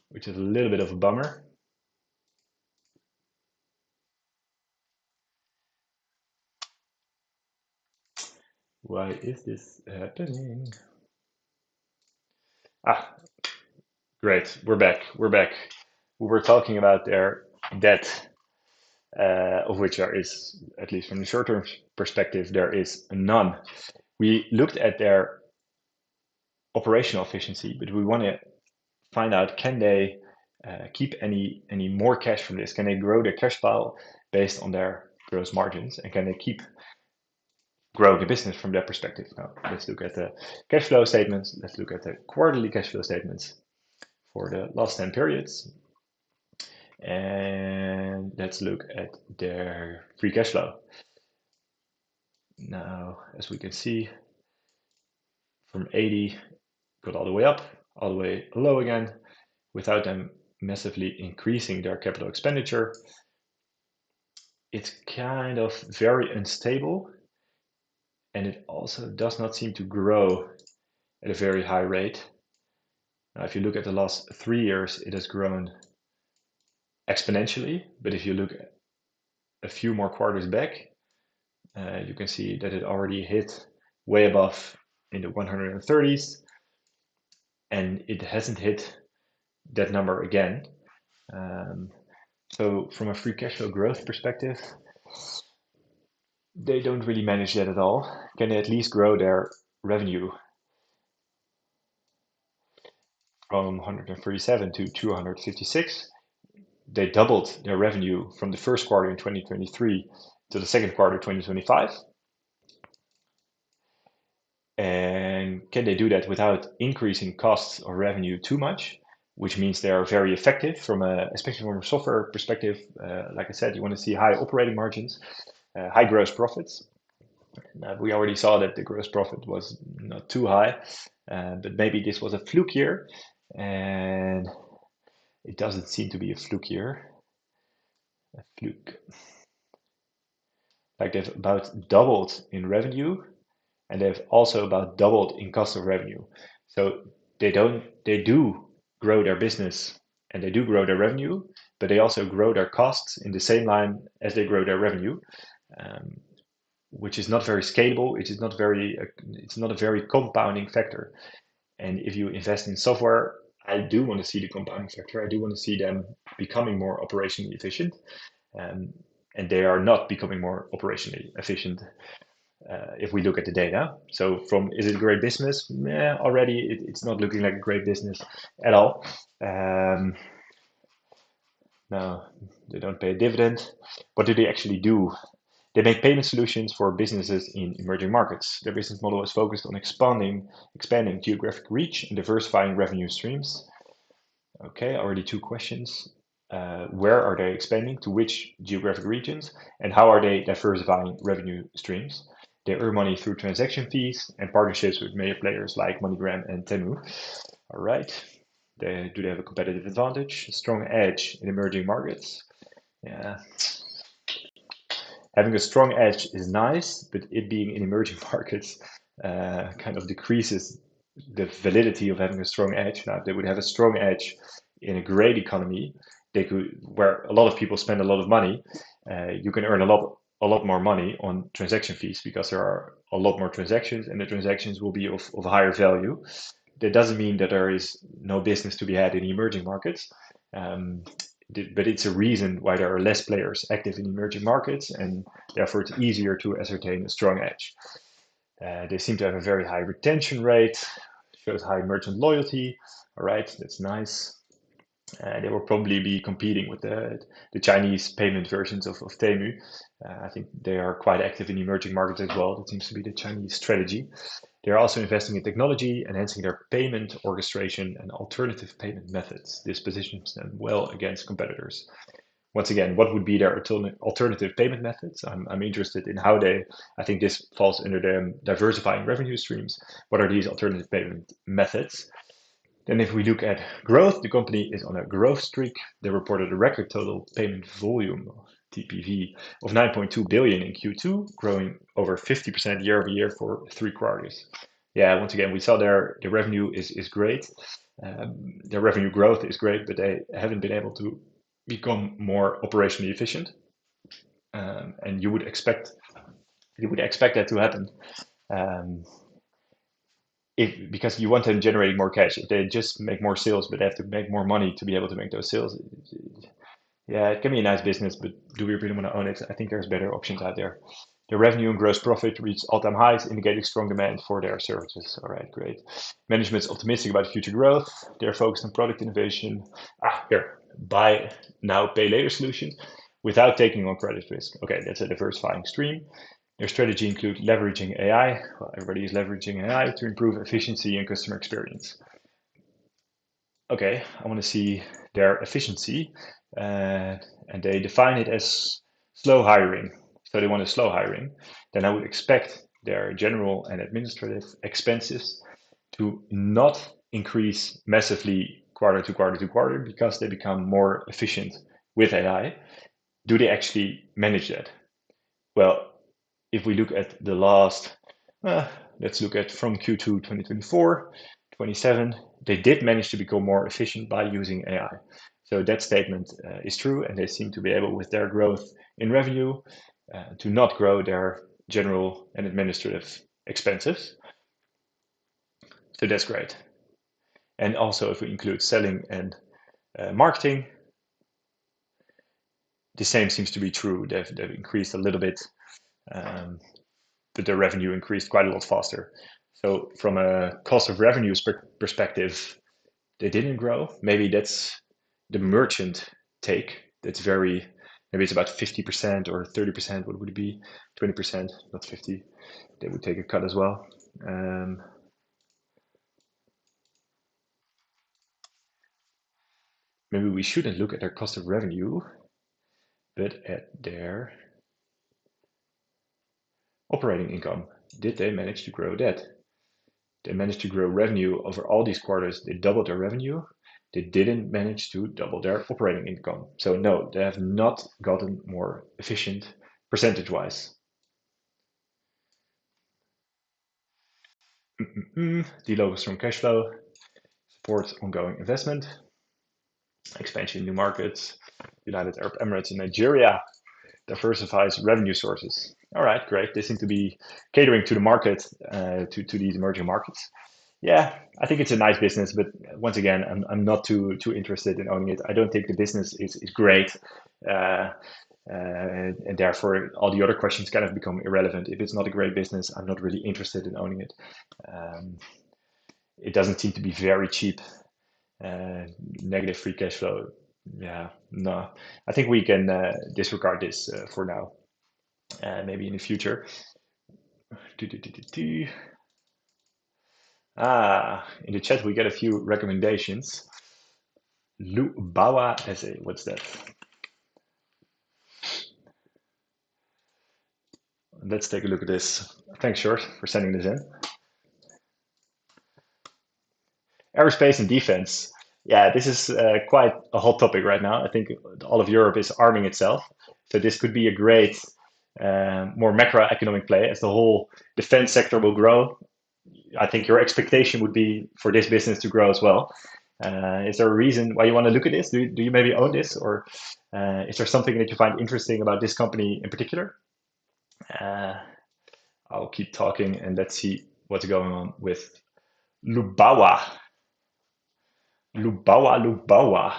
which is a little bit of a bummer. Why is this happening? Great, we're back. We were talking about their debt, of which there is, at least from the short-term perspective, there is none. We looked at their operational efficiency, but we want to find out, can they keep any more cash from this? Can they grow their cash pile based on their gross margins, and can they keep grow the business from that perspective? Now, let's look at the cash flow statements. Let's look at the quarterly cash flow statements for the last 10 periods. And let's look at their free cash flow. Now, as we can see, from 80, got all the way up, all the way low again, without them massively increasing their capital expenditure. It's kind of very unstable, and it also does not seem to grow at a very high rate. Now, if you look at the last 3 years, it has grown exponentially, but if you look at a few more quarters back, you can see that it already hit way above in the 130s, and it hasn't hit that number again. So from a free cash flow growth perspective, they don't really manage that at all. Can they at least grow their revenue from 137 to 256? They doubled their revenue from the first quarter in 2023 to the second quarter 2025. And can they do that without increasing costs or revenue too much? Which means they are very effective especially from a software perspective. Like I said, you want to see high operating margins, high gross profits. We already saw that the gross profit was not too high, but maybe this was a fluke year, and it doesn't seem to be a fluke year. A fluke. Like they've about doubled in revenue, and they've also about doubled in cost of revenue. So they do grow their business and they do grow their revenue, but they also grow their costs in the same line as they grow their revenue, which is not very scalable. It's not a very compounding factor. And if you invest in software, I do want to see the compounding factor. I do want to see them becoming more operationally efficient, and they are not becoming more operationally efficient. If we look at the data. So is it a great business? Already it's not looking like a great business at all. No, they don't pay a dividend. What do they actually do? They make payment solutions for businesses in emerging markets. Their business model is focused on expanding geographic reach and diversifying revenue streams. Okay, already two questions. Where are they expanding? To which geographic regions? And how are they diversifying revenue streams? They earn money through transaction fees and partnerships with major players like MoneyGram and Temu. All right. Do they have a competitive advantage? A strong edge in emerging markets? Yeah. Having a strong edge is nice, but it being in emerging markets kind of decreases the validity of having a strong edge. Now, if they would have a strong edge in a great economy, they could, where a lot of people spend a lot of money, you can earn a lot more money on transaction fees because there are a lot more transactions, and the transactions will be of higher value. That doesn't mean that there is no business to be had in emerging markets. But it's a reason why there are less players active in emerging markets, and therefore it's easier to ascertain a strong edge. They seem to have a very high retention rate, shows high merchant loyalty. All right, that's nice. They will probably be competing with the Chinese payment versions of Temu. I think they are quite active in emerging markets as well. That seems to be the Chinese strategy. They're also investing in technology, enhancing their payment orchestration and alternative payment methods. This positions them well against competitors. Once again, what would be their alternative payment methods? I'm interested in how they, I think this falls under the diversifying revenue streams. What are these alternative payment methods? Then if we look at growth, the company is on a growth streak. They reported a record total payment volume, TPV, of 9.2 billion in Q2, growing over 50% year over year for 3 quarters. Yeah, once again, we saw their revenue is great. Their revenue growth is great, but they haven't been able to become more operationally efficient. And you would expect that to happen. Because you want them generating more cash. If they just make more sales, but they have to make more money to be able to make those sales, yeah, it can be a nice business, but do we really want to own it? I think there's better options out there. The revenue and gross profit reached all-time highs, indicating strong demand for their services. All right, great. Management's optimistic about future growth. They're focused on product innovation. Here, buy now, pay later solutions without taking on credit risk. Okay, that's a diversifying stream. Their strategy includes leveraging AI. Well, everybody is leveraging AI to improve efficiency and customer experience. Okay, I want to see their efficiency, and they define it as slow hiring. So they want a slow hiring. Then I would expect their general and administrative expenses to not increase massively quarter to quarter to quarter because they become more efficient with AI. Do they actually manage that? Well, if we look at the last, let's look at from Q2 2024, 27, they did manage to become more efficient by using AI. So that statement is true, and they seem to be able, with their growth in revenue, to not grow their general and administrative expenses. So that's great. And also, if we include selling and marketing, the same seems to be true. They've increased a little bit, but their revenue increased quite a lot faster. So from a cost of revenues perspective, they didn't grow. Maybe that's the merchant take. That's maybe it's about 50% or 30%. What would it be? 20%, not 50. They would take a cut as well. Maybe we shouldn't look at their cost of revenue, but at their operating income. Did they manage to grow that? They managed to grow revenue over all these quarters. They doubled their revenue. They didn't manage to double their operating income. So no, they have not gotten more efficient percentage-wise. DLocal strong cash flow, supports ongoing investment, expansion in new markets, United Arab Emirates and Nigeria, diversifies revenue sources. All right, great. They seem to be catering to the market, to these emerging markets. Yeah, I think it's a nice business, but once again, I'm not too interested in owning it. I don't think the business is great, and therefore all the other questions kind of become irrelevant. If it's not a great business, I'm not really interested in owning it. It doesn't seem to be very cheap. Negative free cash flow. Yeah, no. I think we can disregard this for now. maybe in the future. In the chat we get a few recommendations. Lubawa SA, what's that? Let's take a look at this. Thanks, Short, for sending this in. Aerospace and defense. Yeah, this is quite a hot topic right now. I think all of Europe is arming itself. So this could be a great, more macroeconomic play as the whole defense sector will grow. I think your expectation would be for this business to grow as well. Is there a reason why you want to look at this? Do you maybe own this, or is there something that you find interesting about this company in particular? I'll keep talking and let's see what's going on with Lubawa. Lubawa.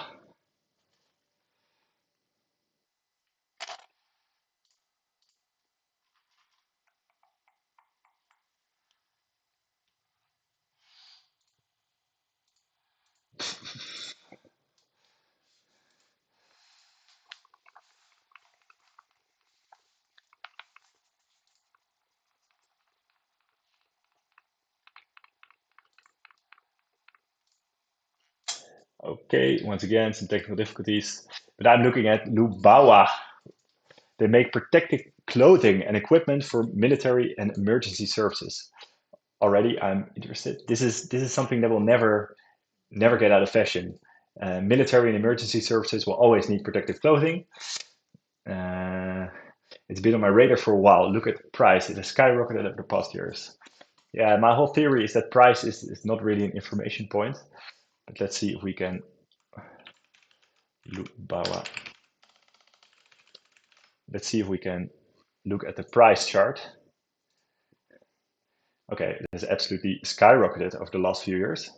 Okay, once again, some technical difficulties. But I'm looking at Lubawa. They make protective clothing and equipment for military and emergency services. Already, I'm interested. This is something that will never get out of fashion. Military and emergency services will always need protective clothing. It's been on my radar for a while. Look at the price; it has skyrocketed over the past years. Yeah, my whole theory is that price is not really an information point. But let's see if we can Lubawa. Let's see if we can look at the price chart. Okay, it has absolutely skyrocketed over the last few years.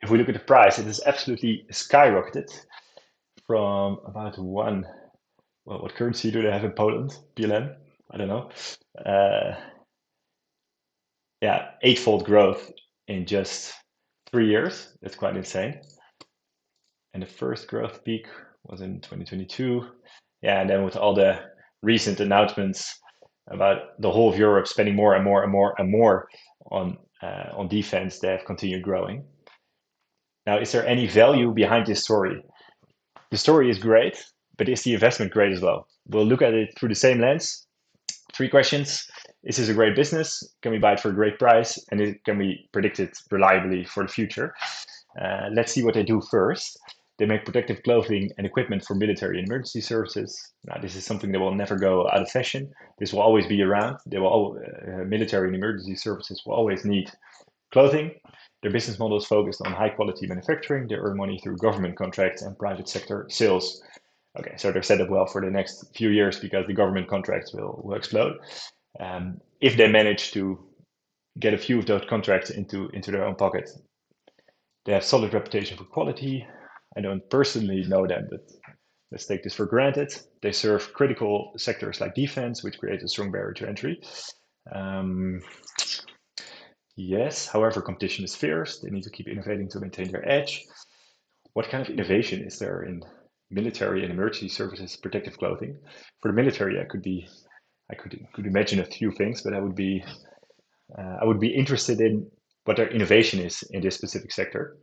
If we look at the price, it has absolutely skyrocketed from about one. Well, what currency do they have in Poland? PLN? I don't know. Uh, yeah, eightfold growth in just 3 years. That's quite insane. And the first growth peak was in 2022. Yeah, and then with all the recent announcements about the whole of Europe spending more and more and more and more on defense, they have continued growing. Now, is there any value behind this story? The story is great, but is the investment great as well? We'll look at it through the same lens. 3 questions. Is this a great business? Can we buy it for a great price? And can we predict it reliably for the future? Let's see what they do first. They make protective clothing and equipment for military and emergency services. Now, this is something that will never go out of fashion. This will always be around. Military and emergency services will always need clothing. Their business model is focused on high quality manufacturing. They earn money through government contracts and private sector sales. Okay, so they're set up well for the next few years because the government contracts will explode. If they manage to get a few of those contracts into their own pocket, they have solid reputation for quality. I don't personally know them, but let's take this for granted. They serve critical sectors like defense, which creates a strong barrier to entry. Yes, however, competition is fierce. They need to keep innovating to maintain their edge. What kind of innovation is there in military and emergency services protective clothing? For the military, I could imagine a few things, but I would be interested in what their innovation is in this specific sector.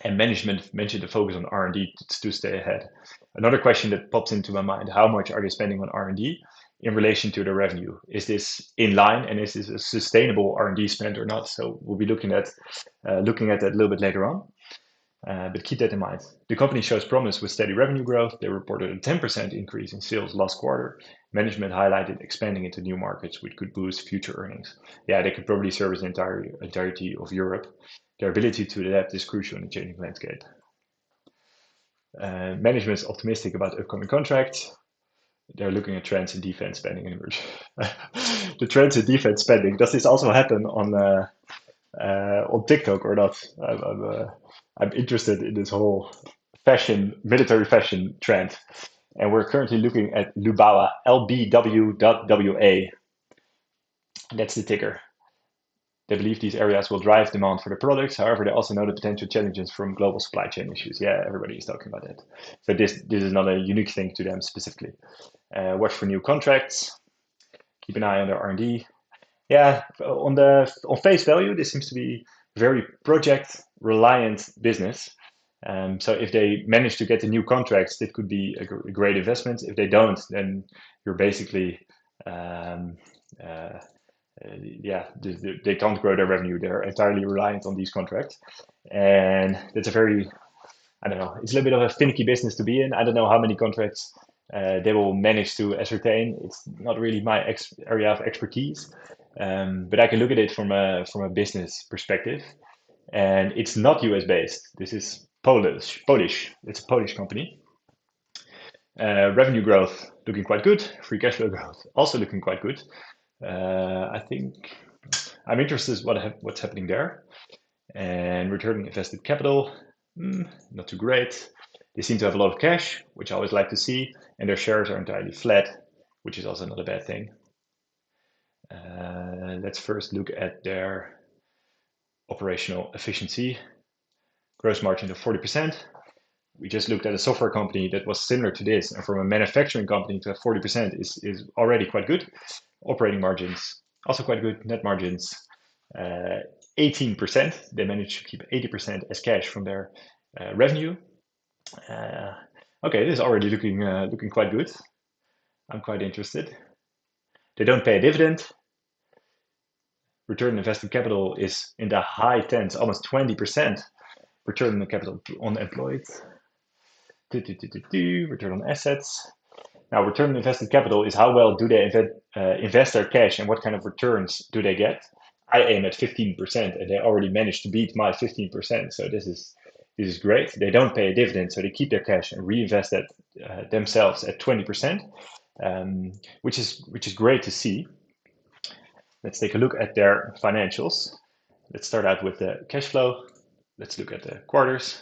And management mentioned the focus on R&D to stay ahead. Another question that pops into my mind: how much are they spending on R&D in relation to their revenue? Is this in line, and is this a sustainable R&D spend or not? So we'll be looking at that a little bit later on. But keep that in mind. The company shows promise with steady revenue growth. They reported a 10% increase in sales last quarter. Management highlighted expanding into new markets, which could boost future earnings. Yeah, they could probably service the entirety of Europe. Their ability to adapt is crucial in the changing landscape. Management is optimistic about upcoming contracts. They're looking at trends in defense spending and emerging. The trends in defense spending. Does this also happen on on TikTok or not. I'm interested in this whole military fashion trend. And we're currently looking at Lubawa, LBW.WA. That's the ticker. They believe these areas will drive demand for the products. However, they also know the potential challenges from global supply chain issues. Yeah, everybody is talking about that. So this is not a unique thing to them specifically. Watch for new contracts. Keep an eye on their R&D. Yeah, on face value, this seems to be very project reliant business. So if they manage to get the new contracts, it could be a great investment. If they don't, then you're basically um, uh, yeah, they can't grow their revenue. They're entirely reliant on these contracts, and that's a very, I don't know, it's a little bit of a finicky business to be in. I don't know how many contracts they will manage to ascertain. It's not really my area of expertise, but I can look at it from a business perspective, and it's not US based. This is Polish. Polish. It's a Polish company. Revenue growth looking quite good. Free cash flow growth also looking quite good. I think I'm interested in what's happening there. And return on invested capital, not too great. They seem to have a lot of cash, which I always like to see, and their shares are entirely flat, which is also not a bad thing. Let's first look at their operational efficiency. Gross margin of 40%. We just looked at a software company that was similar to this, and from a manufacturing company to have 40% is already quite good. Operating margins, also quite good. Net margins, 18%. They managed to keep 80% as cash from their revenue. Okay, this is already looking quite good. I'm quite interested. They don't pay a dividend. Return on invested capital is in the high tens, almost 20%. Return on capital on employed. Return on assets. Now, return on invested capital is how well do they invest their cash and what kind of returns do they get. I aim at 15%, and they already managed to beat my 15%. So this is great. They don't pay a dividend, so they keep their cash and reinvest that themselves at 20%, which is great to see. Let's take a look at their financials. Let's start out with the cash flow. Let's look at the quarters.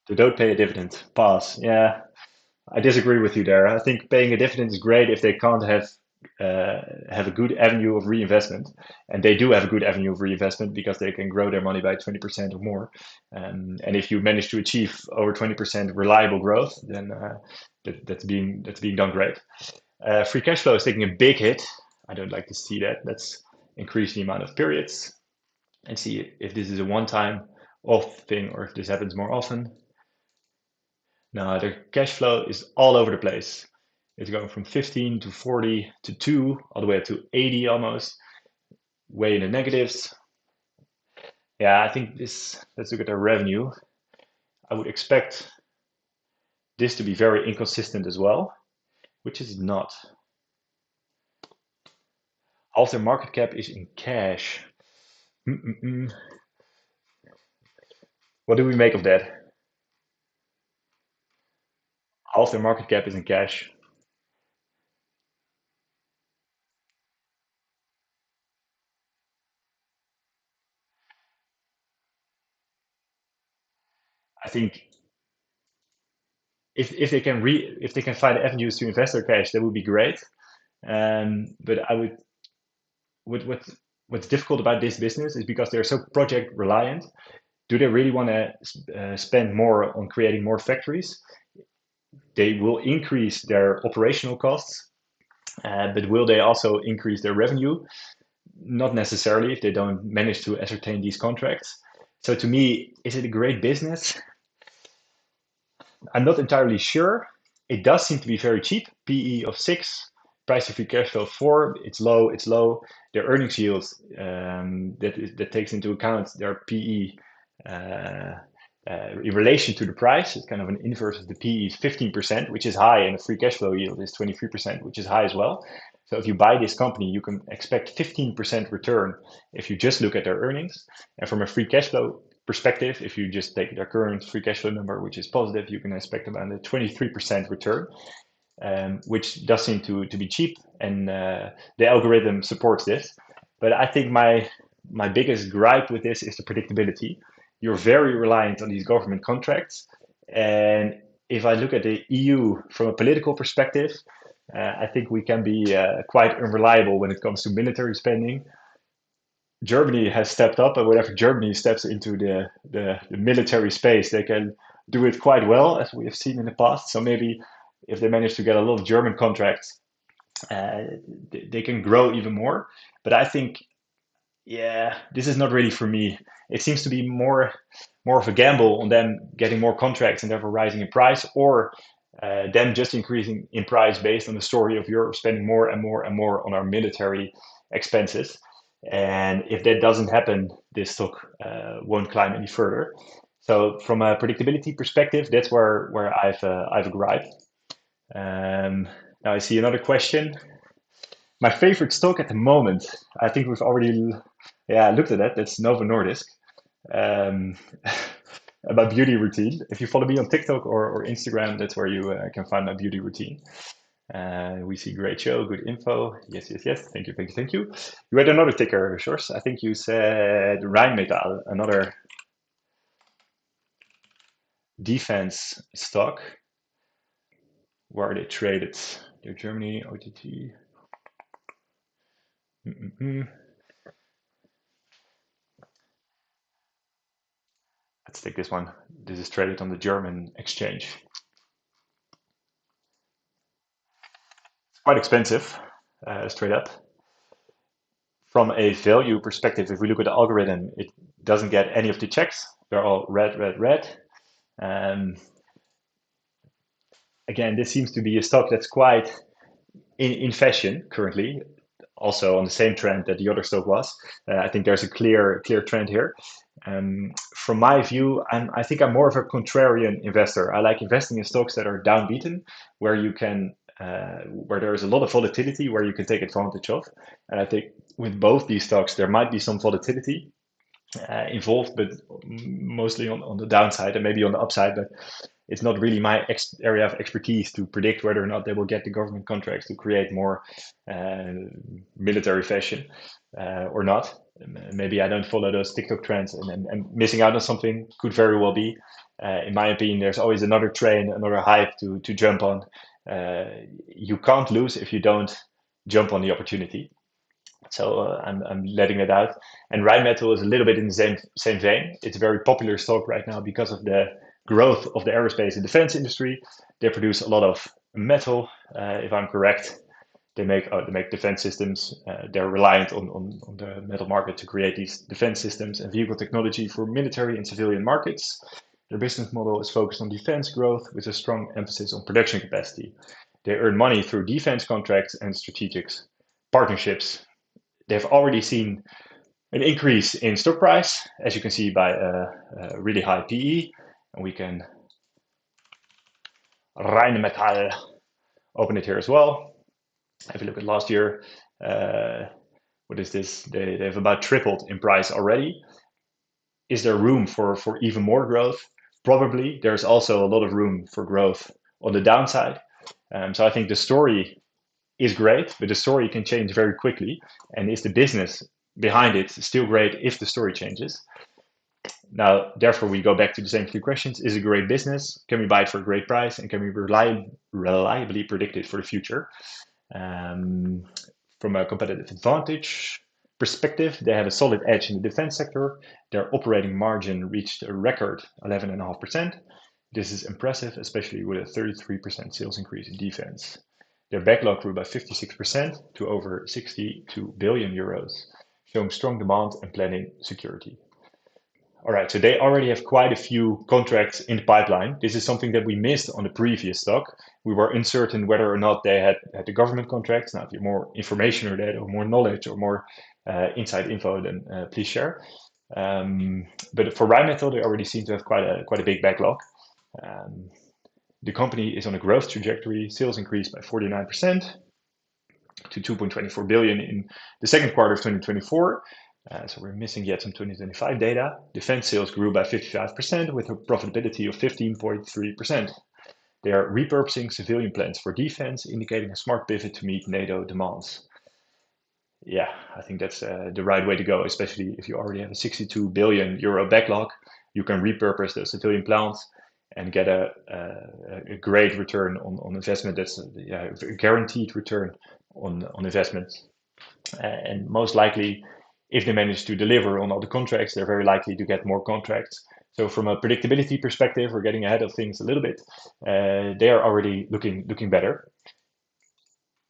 They don't pay a dividend. Pass. Yeah, I disagree with you there. I think paying a dividend is great if they can't have a good avenue of reinvestment, and they do have a good avenue of reinvestment because they can grow their money by 20% or more. And if you manage to achieve over 20% reliable growth, then that's being done great. Free cash flow is taking a big hit. I don't like to see that. Let's increase the amount of periods and see if this is a one-time off thing or if this happens more often. No, the cash flow is all over the place. It's going from 15 to 40 to 2, all the way up to 80 almost, way in the negatives. Yeah, I think this, let's look at their revenue. I would expect this to be very inconsistent as well, which is not. Half their market cap is in cash. What do we make of that? Half their market cap is in cash. I think if they can if they can find avenues to invest their cash, that would be great. But I would what what's difficult about this business is because they're so project reliant. Do they really want to spend more on creating more factories? They will increase their operational costs, but will they also increase their revenue? Not necessarily if they don't manage to ascertain these contracts. So to me, is it a great business? I'm not entirely sure. It does seem to be very cheap. PE of 6, price to free cash flow of 4. It's low. It's low. Their earnings yield that takes into account their PE in relation to the price. It's kind of an inverse of the PE is 15%, which is high, and the free cash flow yield is 23%, which is high as well. So if you buy this company, you can expect 15% return if you just look at their earnings. And from a free cash flow perspective, if you just take their current free cash flow number, which is positive, you can expect about a 23% return, which does seem to be cheap, and the algorithm supports this. But I think my biggest gripe with this is the predictability. You're very reliant on these government contracts, and if I look at the EU from a political perspective, I think we can be quite unreliable when it comes to military spending. Germany has stepped up, and whenever Germany steps into the military space, they can do it quite well, as we have seen in the past. So maybe if they manage to get a lot of German contracts, uh, they can grow even more. But I think, yeah, this is not really for me. It seems to be more of a gamble on them getting more contracts and therefore rising in price, or them just increasing in price based on the story of Europe spending more and more and more on our military expenses. And if that doesn't happen, this stock won't climb any further. So from a predictability perspective, that's where I've a gripe. Now I see another question. My favorite stock at the moment, I think we've already looked at that. That's Novo Nordisk. Um, my beauty routine. If you follow me on TikTok or Instagram, that's where you can find my beauty routine. We see great show, good info. Yes, yes, yes. Thank you, thank you, thank you. You had another ticker, Shores. I think you said Rheinmetall, another defense stock. Where are they traded? They're Germany, OTT. Mm-mm-mm. Let's take this one. This is traded on the German exchange. It's quite expensive, straight up. From a value perspective, if we look at the algorithm, it doesn't get any of the checks. They're all red, red, red. Um, Again, this seems to be a stock that's quite in fashion currently, also on the same trend that the other stock was. I think there's a clear trend here. From my view, I think I'm more of a contrarian investor. I like investing in stocks that are downbeaten, where you can where there is a lot of volatility, where you can take advantage of. And I think with both these stocks, there might be some volatility involved, but mostly on the downside and maybe on the upside. But it's not really my area of expertise to predict whether or not they will get the government contracts to create more uh, military fashion or not. Maybe I don't follow those TikTok trends, and missing out on something could very well be. In my opinion, there's always another train, another hype to jump on. You can't lose if you don't jump on the opportunity. So I'm letting it out. And Rheinmetall is a little bit in the same vein. It's a very popular stock right now because of the growth of the aerospace and defense industry. They produce a lot of metal, if I'm correct. They make defense systems. They're reliant on the metal market to create these defense systems and vehicle technology for military and civilian markets. Their business model is focused on defense growth with a strong emphasis on production capacity. They earn money through defense contracts and strategic partnerships. They've already seen an increase in stock price, as you can see by a really high PE. And we can Rheinmetall open it here as well. If you look at last year, what is this? They've about tripled in price already. Is there room for even more growth? Probably. There's also a lot of room for growth on the downside. So I think the story is great, but the story can change very quickly. And is the business behind it still great if the story changes? Now, therefore, we go back to the same three questions. Is it a great business? Can we buy it for a great price? And can we reliably predict it for the future? Um, from a competitive advantage perspective, they have a solid edge in the defense sector. Their operating margin reached a record 11.5%. This is impressive, especially with a 33% sales increase in defense. Their backlog grew by 56% to over 62 billion euros, showing strong demand and planning security. All right, so they already have quite a few contracts in the pipeline. This is something that we missed on the previous stock. We were uncertain whether or not they had the government contracts. Now, if you have more information or that, or more knowledge, or more inside info, then please share. But for Rheinmetall, they already seem to have quite a big backlog. Um, the company is on a growth trajectory. Sales increased by 49% to 2.24 billion in the second quarter of 2024. So we're missing yet some 2025 data. Defense sales grew by 55% with a profitability of 15.3%. They are repurposing civilian plans for defense, indicating a smart pivot to meet NATO demands. Yeah, I think that's the right way to go, especially if you already have a 62 billion euro backlog. You can repurpose those civilian plants and get a great return on investment. That's a guaranteed return on investment. And most likely, if they manage to deliver on all the contracts, they're very likely to get more contracts. So from a predictability perspective, we're getting ahead of things a little bit. They are already looking better.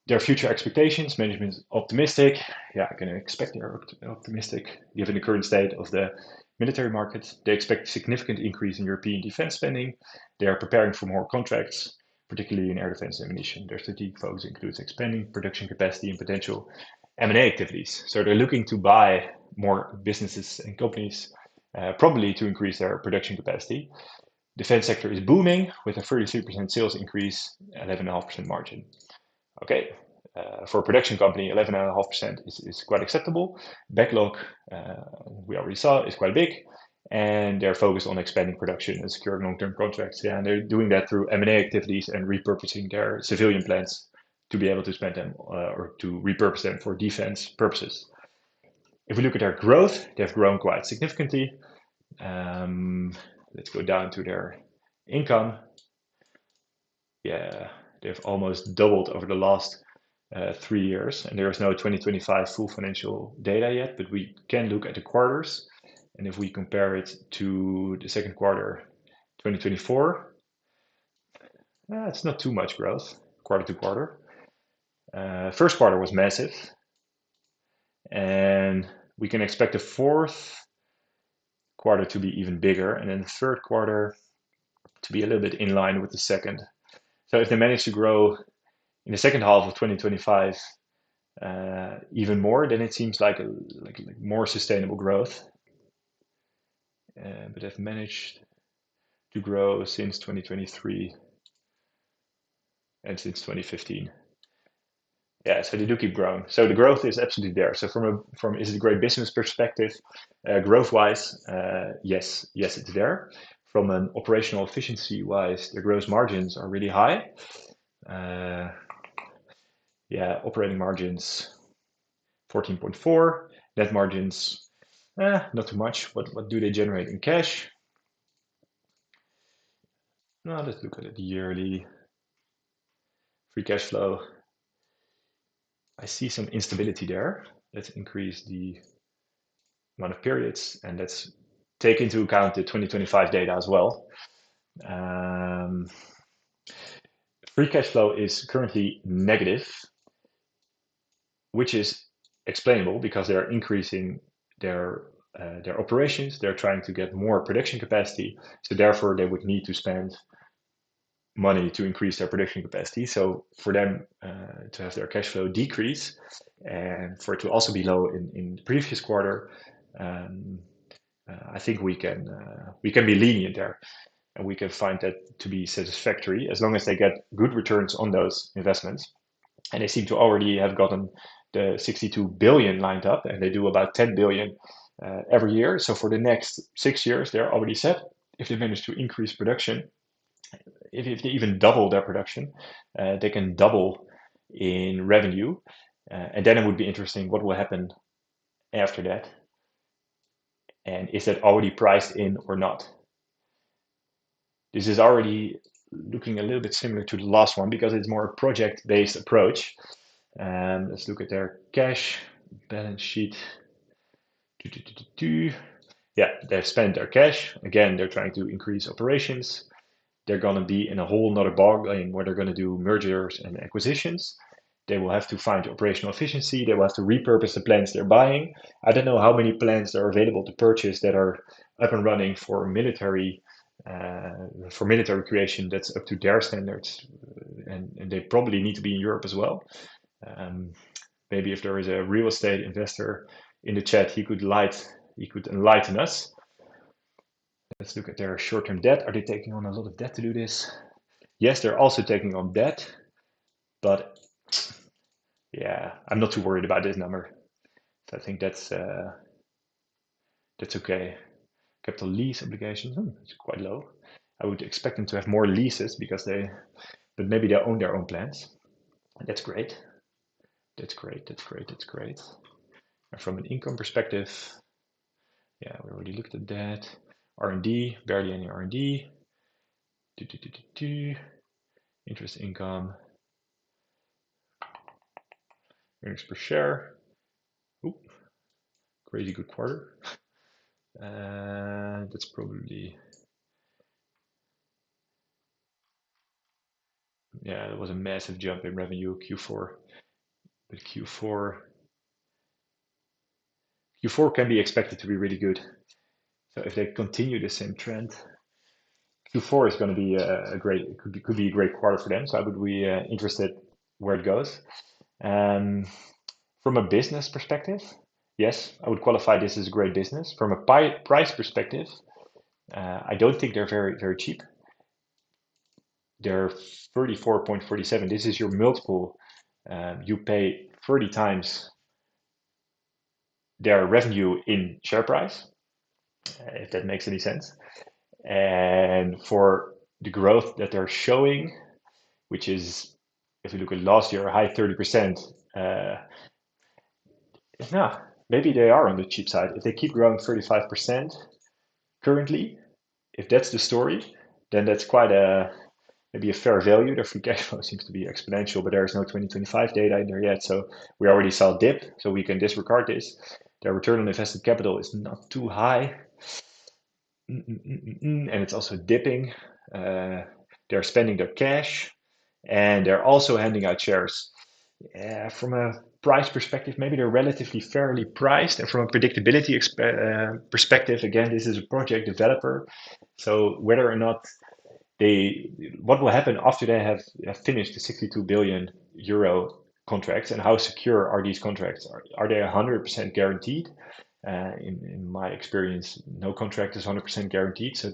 Their future expectations, management is optimistic. Yeah, I can expect they're optimistic given the current state of the military market. They expect a significant increase in European defense spending. They are preparing for more contracts, particularly in air defense ammunition. Their strategic focus includes expanding production capacity and potential M&A activities. So they're looking to buy more businesses and companies, probably to increase their production capacity. Defense sector is booming with a 33% sales increase, 11.5% margin. Okay, for a production company, 11.5% is quite acceptable. Backlog, we already saw, is quite big, and they're focused on expanding production and securing long-term contracts. Yeah, and they're doing that through M&A activities and repurposing their civilian plants to be able to spend them or to repurpose them for defense purposes. If we look at their growth, they've grown quite significantly. Let's go down to their income. Yeah, they've almost doubled over the last 3 years, and there is no 2025 full financial data yet, but we can look at the quarters. And if we compare it to the second quarter 2024, it's not too much growth quarter to quarter. First quarter was massive, and we can expect the fourth quarter to be even bigger, and then the third quarter to be a little bit in line with the second. So if they manage to grow in the second half of 2025 even more, then it seems like more sustainable growth. But they've managed to grow since 2023 and since 2015. Yeah, so they do keep growing. So the growth is absolutely there. So from is it a great business perspective, growth-wise, yes, it's there. From an operational efficiency-wise, the gross margins are really high. Operating margins 14.4, net margins not too much. What do they generate in cash? Now let's look at it yearly. Free cash flow. I see some instability there. Let's increase the amount of periods, and let's take into account the 2025 data as well. Free cash flow is currently negative, which is explainable because they're increasing their operations. They're trying to get more production capacity, so therefore they would need to spend money to increase their production capacity. So for them to have their cash flow decrease and for it to also be low in the previous quarter, I think we can be lenient there, and we can find that to be satisfactory as long as they get good returns on those investments. And they seem to already have gotten the 62 billion lined up, and they do about 10 billion every year. So for the next 6 years, they're already set. If they manage to increase production, if they even double their production, they can double in revenue. And then it would be interesting what will happen after that. And is that already priced in or not? This is already looking a little bit similar to the last one because it's more a project-based approach. Let's look at their cash balance sheet. Yeah, they've spent their cash. Again, they're trying to increase operations. They're going to be in a whole nother ballgame where they're going to do mergers and acquisitions. They will have to find operational efficiency. They will have to repurpose the plants they're buying. I don't know how many plants are available to purchase that are up and running for military creation that's up to their standards, and they probably need to be in Europe as well. Maybe if there is a real estate investor in the chat, he could enlighten us. Let's look at their short-term debt. Are they taking on a lot of debt to do this? Yes, they're also taking on debt, but yeah, I'm not too worried about this number. So I think that's okay. Capital lease obligations, it's quite low. I would expect them to have more leases but maybe they own their own plants. That's great. That's great. That's great. That's great. And from an income perspective, yeah, we already looked at that. R&D, barely any R&D. Interest income, earnings per share. Oop, crazy good quarter. That's probably, yeah, there was a massive jump in revenue Q4. But Q4 can be expected to be really good. So if they continue the same trend, Q4 is going to be a great, could be a great quarter for them. So I would be interested where it goes. From a business perspective, yes, I would qualify this as a great business. From a price perspective, I don't think they're very cheap. They're 34.47. This is your multiple. You pay 30 times their revenue in share price, if that makes any sense. And for the growth that they're showing, which is, if you look at last year, a high 30%, no, maybe they are on the cheap side. If they keep growing 35% currently, if that's the story, then that's quite maybe a fair value. Their free cash flow seems to be exponential, but there's no 2025 data in there yet. So we already saw a dip, so we can disregard this. Their return on invested capital is not too high. And it's also dipping. They're spending their cash, and they're also handing out shares. From a price perspective, maybe they're relatively fairly priced. And from a predictability perspective, again, this is a project developer. So whether or not what will happen after they have finished the 62 billion euro contracts, and how secure are these contracts? Are they 100% guaranteed? In my experience, no contract is 100% guaranteed. So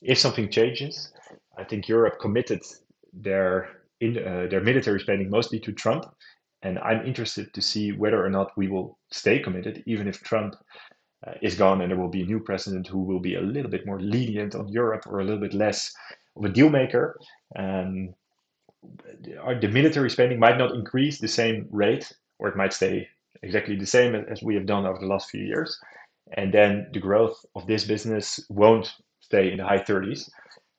if something changes, I think Europe committed their military spending mostly to Trump, and I'm interested to see whether or not we will stay committed, even if Trump is gone and there will be a new president who will be a little bit more lenient on Europe or a little bit less of a deal maker. The military spending might not increase the same rate, or it might stay exactly the same as we have done over the last few years. And then the growth of this business won't stay in the high 30s.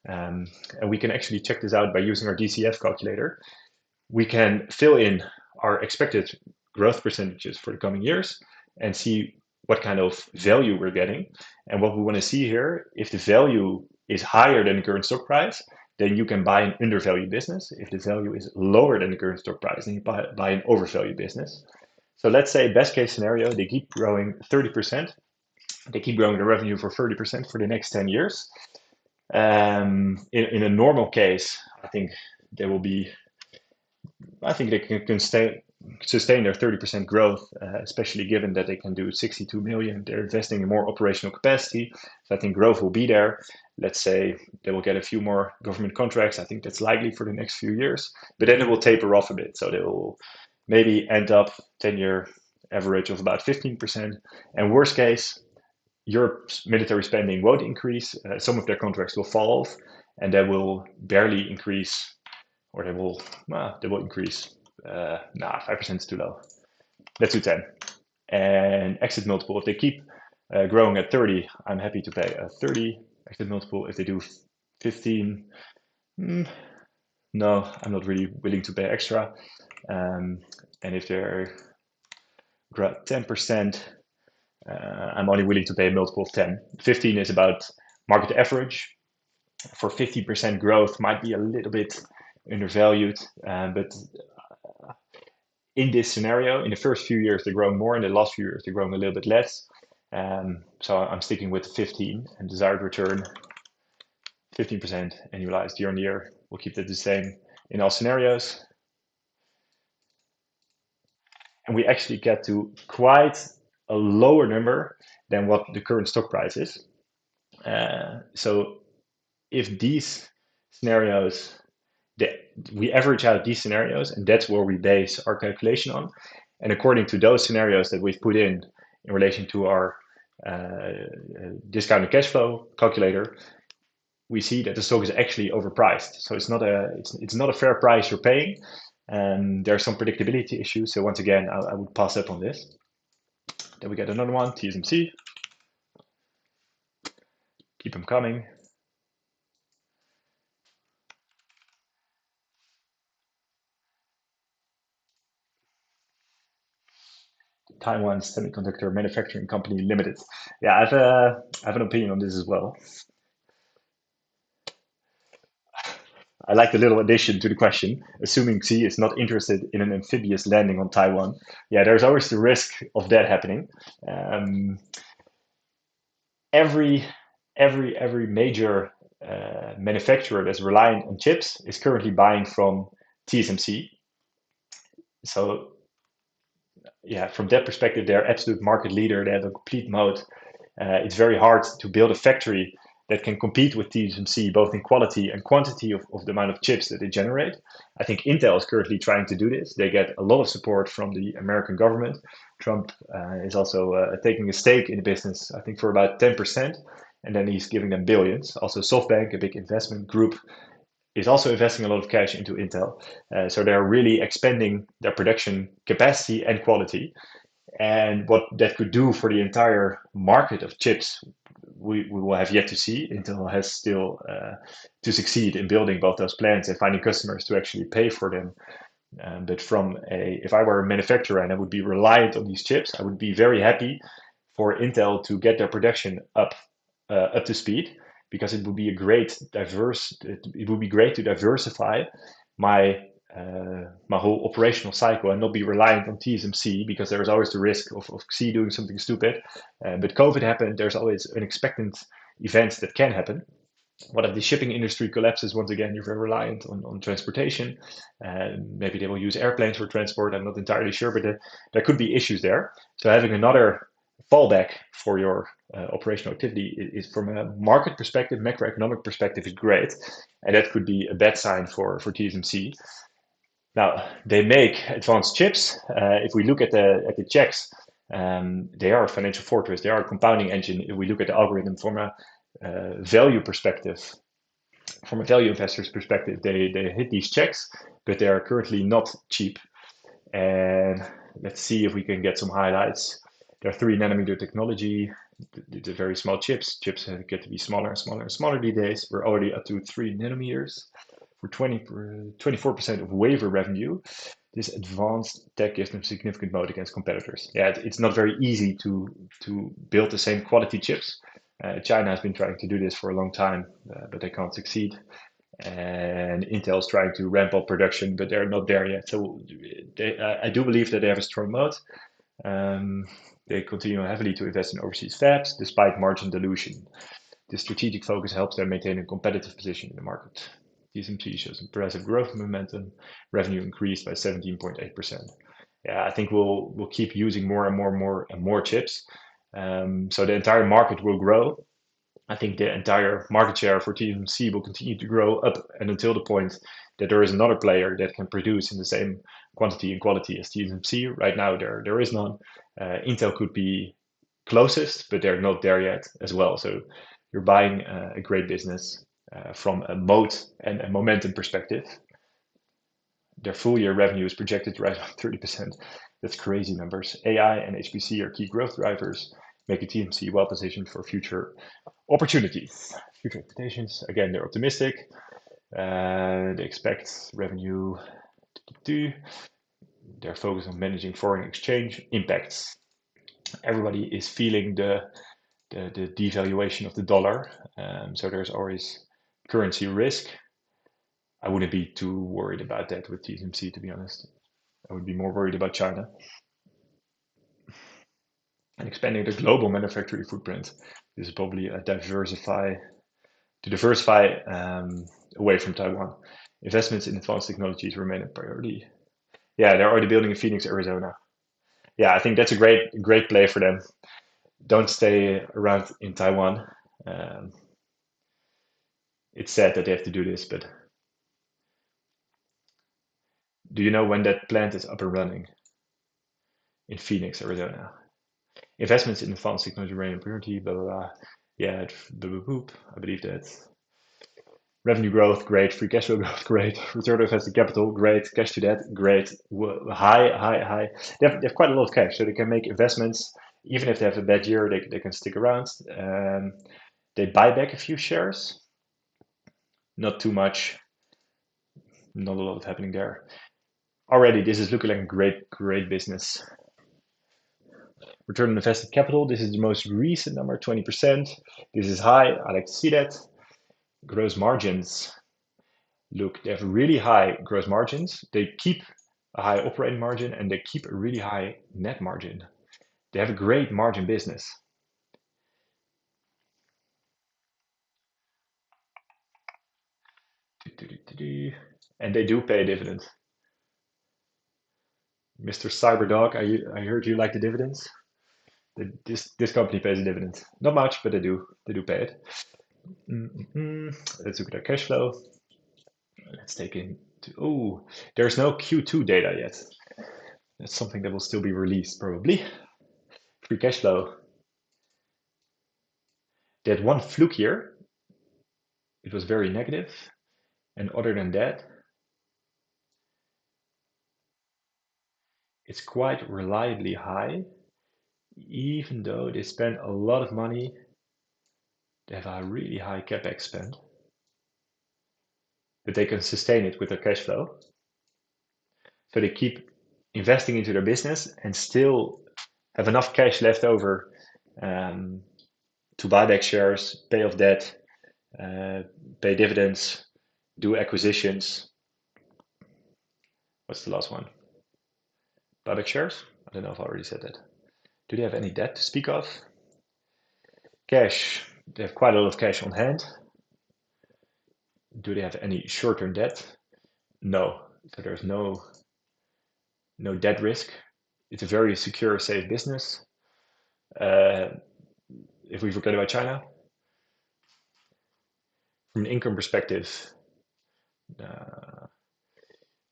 And we can actually check this out by using our DCF calculator. We can fill in our expected growth percentages for the coming years and see what kind of value we're getting. And what we want to see here, if the value is higher than the current stock price, then you can buy an undervalued business. If the value is lower than the current stock price, then you buy an overvalued business. So let's say best case scenario, they keep growing 30%. They keep growing the revenue for 30% for the next 10 years. In a normal case, I think they can sustain their 30% growth, especially given that they can do 62 million. They're investing in more operational capacity. So I think growth will be there. Let's say they will get a few more government contracts. I think that's likely for the next few years, but then it will taper off a bit. So they will maybe end up 10-year average of about 15%. And worst case, Europe's military spending won't increase. Some of their contracts will fall off, and they will barely increase, or they will increase. 5% is too low. Let's do 10. And exit multiple, if they keep growing at 30, I'm happy to pay a 30 exit multiple. If they do 15, no, I'm not really willing to pay extra. And if they're 10%, I'm only willing to pay a multiple of 10. 15 is about market average. For 50% growth might be a little bit undervalued, but in this scenario, in the first few years, they're growing more. In the last few years, they're growing a little bit less. So I'm sticking with 15 and desired return, 15% annualized year on year. We'll keep that the same in all scenarios. And we actually get to quite a lower number than what the current stock price is. So if these scenarios, we average out these scenarios, and that's where we base our calculation on. And according to those scenarios that we've put in relation to our discounted cash flow calculator, we see that the stock is actually overpriced. So it's not a fair price you're paying. There are some predictability issues. So once again, I would pass up on this. Then we get another one, TSMC. Keep them coming. Taiwan Semiconductor Manufacturing Company Limited. Yeah, I have an opinion on this as well. I like the little addition to the question. Assuming Xi is not interested in an amphibious landing on Taiwan, yeah, there's always the risk of that happening. Um, every every major manufacturer that's reliant on chips is currently buying from TSMC. So yeah, from that perspective, they're absolute market leader. They have a complete moat. It's very hard to build a factory that can compete with TSMC both in quality and quantity of the amount of chips that they generate. I think Intel is currently trying to do this. They get a lot of support from the American government. Trump is also taking a stake in the business, I think, for about 10%. And then he's giving them billions. Also, SoftBank, a big investment group, is also investing a lot of cash into Intel. So they're really expanding their production capacity and quality. And what that could do for the entire market of chips, we will have yet to see. Intel has still to succeed in building both those plants and finding customers to actually pay for them. But if I were a manufacturer and I would be reliant on these chips, I would be very happy for Intel to get their production up to speed, because it would be it would be great to diversify my my whole operational cycle and not be reliant on TSMC, because there is always the risk of Xi doing something stupid. But COVID happened. There's always unexpected events that can happen. What if the shipping industry collapses once again? You're very reliant on transportation. Maybe they will use airplanes for transport. I'm not entirely sure, but there could be issues there. So having another fallback for your operational activity is, from a market perspective, macroeconomic perspective, is great, and that could be a bad sign for TSMC. Now they make advanced chips. If we look at the checks, they are a financial fortress. They are a compounding engine. If we look at the algorithm from a value perspective, from a value investor's perspective, they hit these checks, but they are currently not cheap. And let's see if we can get some highlights. They're 3 nanometer technology. The very small chips. Chips get to be smaller and smaller and smaller these days. We're already up to 3 nanometers for 24% of wafer revenue. This advanced tech gives them significant moat against competitors. Yeah, it's not very easy to build the same quality chips. China has been trying to do this for a long time, but they can't succeed. And Intel is trying to ramp up production, but they're not there yet. So I do believe that they have a strong moat. They continue heavily to invest in overseas fabs despite margin dilution. This strategic focus helps them maintain a competitive position in the market. TSMC shows impressive growth momentum. Revenue increased by 17.8%. Yeah, I think we'll keep using more and more chips. So the entire market will grow. I think the entire market share for TSMC will continue to grow up and until the point that there is another player that can produce in the same quantity and quality as TSMC. Right now, there is none. Intel could be closest, but they're not there yet as well. So you're buying a great business from a moat and a momentum perspective. Their full year revenue is projected to rise by 30%. That's crazy numbers. AI and HPC are key growth drivers, making TSMC well positioned for future opportunities. Future expectations, again, they're optimistic. They expect revenue to. They're focused on managing foreign exchange impacts. Everybody is feeling the devaluation of the dollar, so there's always currency risk. I wouldn't be too worried about that with TSMC, to be honest. I would be more worried about China and expanding the global manufacturing footprint. This is probably a diversify away from Taiwan. Investments in advanced technologies remain a priority. Yeah, they're already building in Phoenix, Arizona. Yeah, I think that's a great play for them. Don't stay around in Taiwan. Um, it's sad that they have to do this, but do you know when that plant is up and running in Phoenix, Arizona? Investments in advanced technology remain a priority. Blah blah blah. Yeah, I believe that. Revenue growth, great. Free cash flow growth, great. Return on invested capital, great. Cash to debt, great. High. They have quite a lot of cash, so they can make investments. Even if they have a bad year, they can stick around. They buy back a few shares. Not too much. Not a lot happening there. Already, this is looking like a great business. Return on invested capital, this is the most recent number, 20%. This is high. I like to see that. Gross margins. Look, they have really high gross margins. They keep a high operating margin and they keep a really high net margin. They have a great margin business. And they do pay a dividend. Mr. Cyberdog, I heard you like the dividends. This company pays a dividend. Not much, but they do pay it. Let's look at their cash flow. Let's take into, oh, there's no Q2 data yet. That's something that will still be released probably. Free cash flow. They had one fluke year. It was very negative. And other than that, it's quite reliably high, even though they spend a lot of money. They have a really high capex spend, but they can sustain it with their cash flow. So they keep investing into their business and still have enough cash left over to buy back shares, pay off debt, pay dividends, do acquisitions. What's the last one? Buy back shares? I don't know if I already said that. Do they have any debt to speak of? Cash. They have quite a lot of cash on hand. Do they have any short-term debt? No. So there's no debt risk. It's a very secure, safe business. If we forget about China, from an income perspective, oh,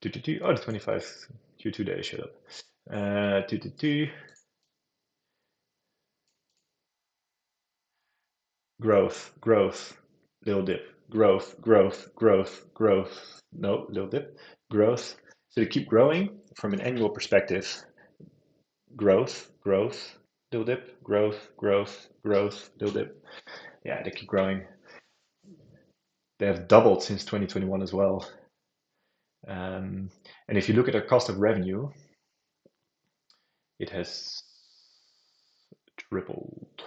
the 25 Q2 data showed up. Growth, little dip, growth. No, little dip, growth. So they keep growing from an annual perspective. Growth, little dip, growth, little dip. Yeah, they keep growing. They have doubled since 2021 as well. And if you look at their cost of revenue, it has tripled.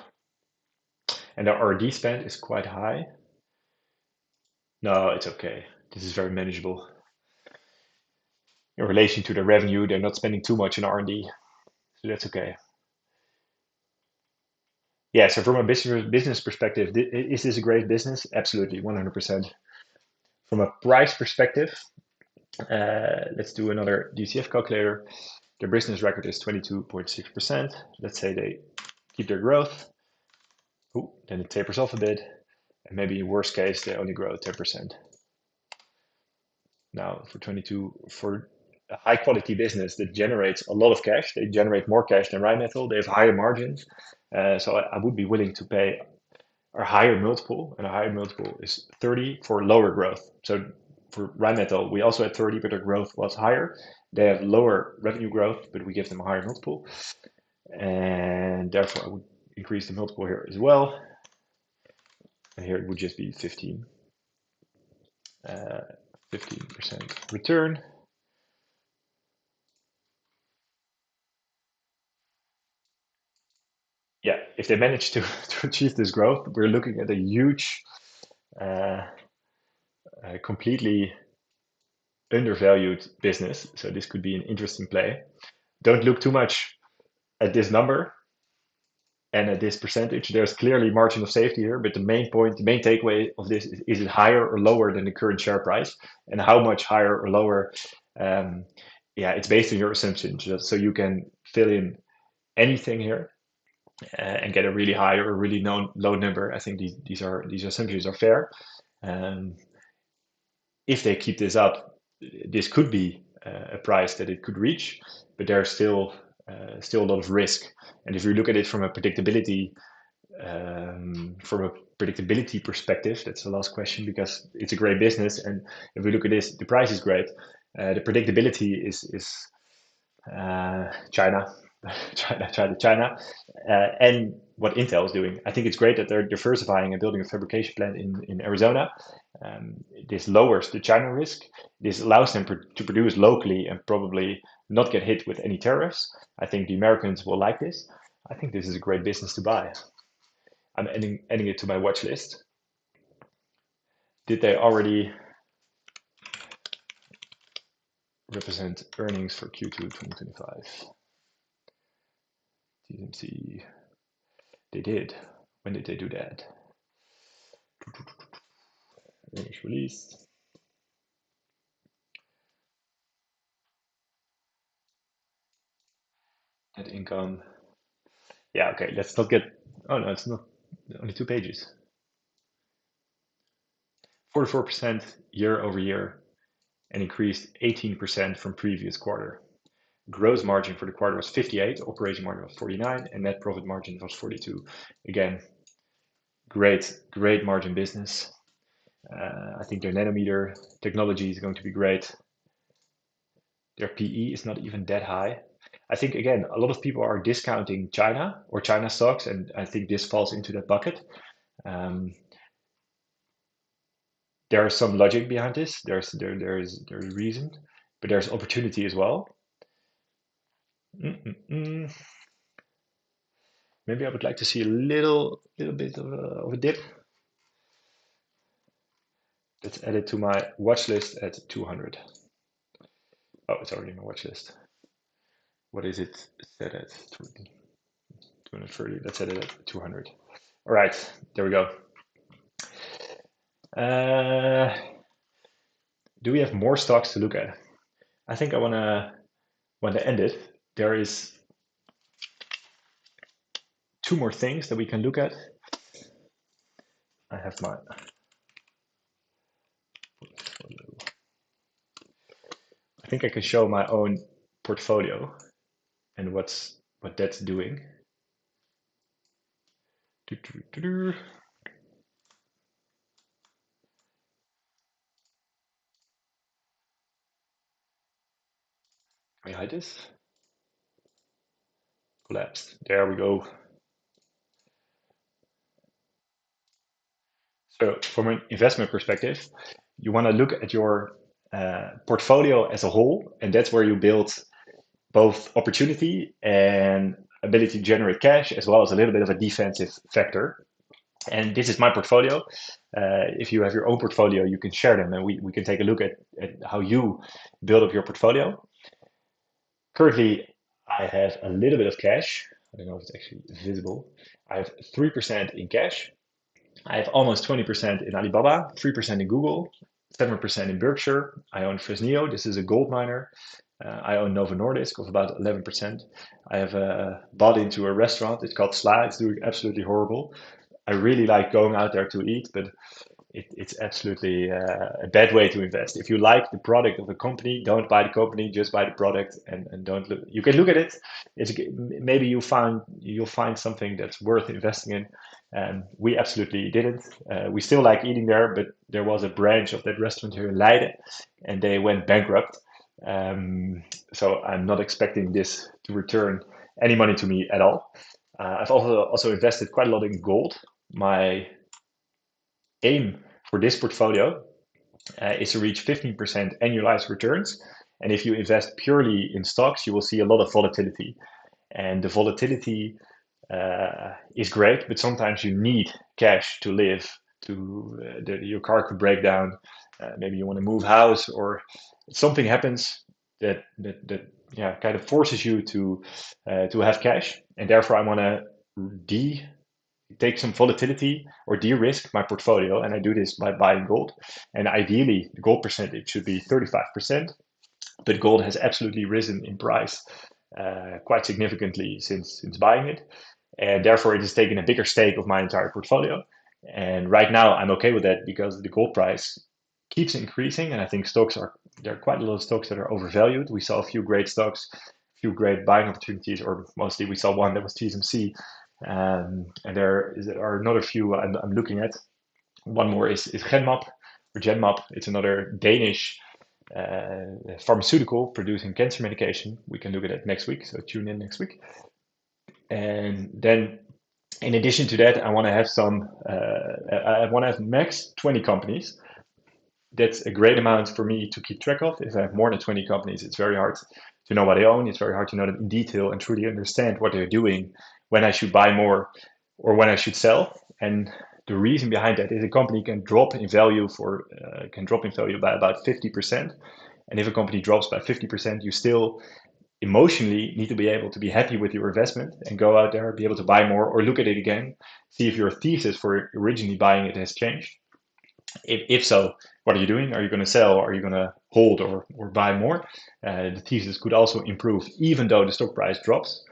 And their R&D spend is quite high. No, it's okay. This is very manageable. In relation to the revenue, they're not spending too much in R&D, so that's okay. Yeah, so from a business perspective, is this a great business? Absolutely, 100%. From a price perspective, let's do another DCF calculator. Their business record is 22.6%. Let's say they keep their growth. Ooh, then it tapers off a bit. And maybe in worst case, they only grow 10%. Now, for a high quality business that generates a lot of cash, they generate more cash than Rheinmetall. They have higher margins. So I would be willing to pay a higher multiple, and a higher multiple is 30 for lower growth. So for Rheinmetall, we also had 30, but their growth was higher. They have lower revenue growth, but we give them a higher multiple. And therefore, I would increase the multiple here as well. And here it would just be 15. 15% return. Yeah, if they manage to achieve this growth, we're looking at a huge, completely undervalued business. So this could be an interesting play. Don't look too much at this number and at this percentage. There's clearly margin of safety here, but the main point, the main takeaway of this is it higher or lower than the current share price, and how much higher or lower? Yeah, it's based on your assumptions. So you can fill in anything here and get a really high or a really low number. I think these assumptions are fair. If they keep this up, this could be a price that it could reach, but there's still a lot of risk. And if you look at it from a predictability From a predictability perspective, that's the last question because it's a great business, and if we look at this, the price is great. The predictability is China, China, and what Intel is doing. I think it's great that they're diversifying and building a fabrication plant in Arizona. This lowers the China risk. This allows them to produce locally and probably not get hit with any tariffs. I think the Americans will like this. I think this is a great business to buy. I'm adding it to my watch list. Did they already represent earnings for Q2 2025? TSMC, they did. When did they do that? Earnings released. Net income. Yeah, okay, let's not get. Oh no, it's not only 2 pages. 44% year over year and increased 18% from previous quarter. Gross margin for the quarter was 58, operating margin was 49, and net profit margin was 42. Again, great margin business. I think their nanometer technology is going to be great. Their PE is not even that high. I think, again, a lot of people are discounting China or China stocks, and I think this falls into that bucket. There is some logic behind this. There's reason, but there's opportunity as well. Maybe I would like to see a little bit of a dip. Let's add it to my watch list at 200. Oh, it's already in my watch list. What is it set at? 230. Let's set it at 200. All right, there we go. Do we have more stocks to look at? I think I want to end it. There is 2 more things that we can look at. I have my portfolio. I think I can show my own portfolio and what that's doing. Can we hide this? Collapsed. There we go. So from an investment perspective, you want to look at your portfolio as a whole, and that's where you build both opportunity and ability to generate cash, as well as a little bit of a defensive factor. And this is my portfolio. If you have your own portfolio, you can share them, and we can take a look at how you build up your portfolio. Currently, I have a little bit of cash. I don't know if it's actually visible. I have 3% in cash. I have almost 20% in Alibaba, 3% in Google, 7% in Berkshire. I own Fresnillo. This is a gold miner. I own Novo Nordisk of about 11%. I have bought into a restaurant. It's called Sla. It's doing absolutely horrible. I really like going out there to eat, but it's absolutely a bad way to invest. If you like the product of a company, don't buy the company, just buy the product, and don't look. You can look at it. Maybe you'll find something that's worth investing in. We absolutely didn't. We still like eating there, but there was a branch of that restaurant here in Leiden, and they went bankrupt. So I'm not expecting this to return any money to me at all. I've also invested quite a lot in gold. My aim for this portfolio is to reach 15% annualized returns. And if you invest purely in stocks, you will see a lot of volatility. And the volatility is great, but sometimes you need cash to live. Your car could break down. Maybe you want to move house, or something happens that kind of forces you to have cash. And therefore, I want to take some volatility or de-risk my portfolio, and I do this by buying gold. And ideally, the gold percentage should be 35%, but gold has absolutely risen in price quite significantly since buying it, and therefore it has taken a bigger stake of my entire portfolio. And right now, I'm okay with that because the gold price keeps increasing, and I think there are quite a lot of stocks that are overvalued. We saw a few great stocks, a few great buying opportunities, or mostly we saw one that was TSMC And there are another few I'm looking at. One more is Genmap. It's another Danish pharmaceutical producing cancer medication. We can look at it next week, so tune in next week. And then, in addition to that, I want to have I want to have max 20 companies. That's a great amount for me to keep track of. If I have more than 20 companies, it's very hard to know what I own. It's very hard to know them in detail and truly understand what they're doing, when I should buy more or when I should sell. And the reason behind that is a company can drop in value by about 50%. And if a company drops by 50%, you still emotionally need to be able to be happy with your investment and go out there, be able to buy more or look at it again, see if your thesis for originally buying it has changed. If so, what are you doing? Are you going to sell? Are you going to hold or buy more? The thesis could also improve even though the stock price drops.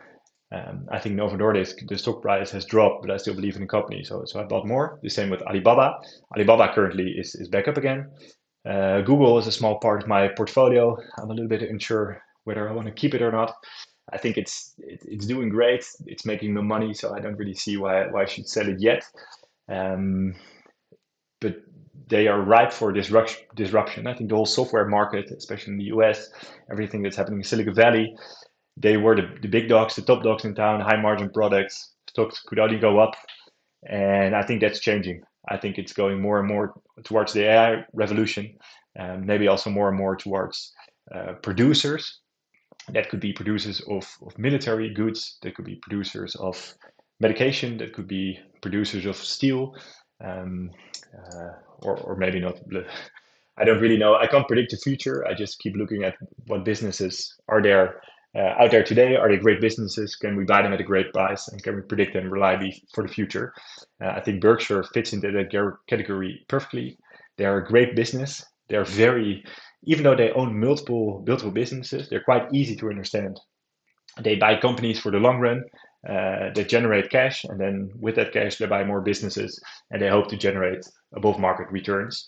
I think Novo Nordisk, the stock price has dropped, but I still believe in the company. So I bought more. The same with Alibaba. Alibaba currently is back up again. Google is a small part of my portfolio. I'm a little bit unsure whether I want to keep it or not. I think it's doing great. It's making no money, so I don't really see why I should sell it yet. Um, but they are ripe for disruption. I think the whole software market, especially in the US, everything that's happening in Silicon Valley, they were the big dogs, the top dogs in town, high margin products. Stocks could only go up. And I think that's changing. I think it's going more and more towards the AI revolution, maybe also more and more towards producers. That could be producers of military goods, that could be producers of medication, that could be producers of steel, um, or maybe not. I don't really know. I can't predict the future. I just keep looking at what businesses are there out there today. Are they great businesses? Can we buy them at a great price? And can we predict them reliably for the future? I think Berkshire fits into that category perfectly. They're a great business. They're very, even though they own multiple businesses, they're quite easy to understand. They buy companies for the long run. They generate cash, and then with that cash, they buy more businesses, and they hope to generate above market returns.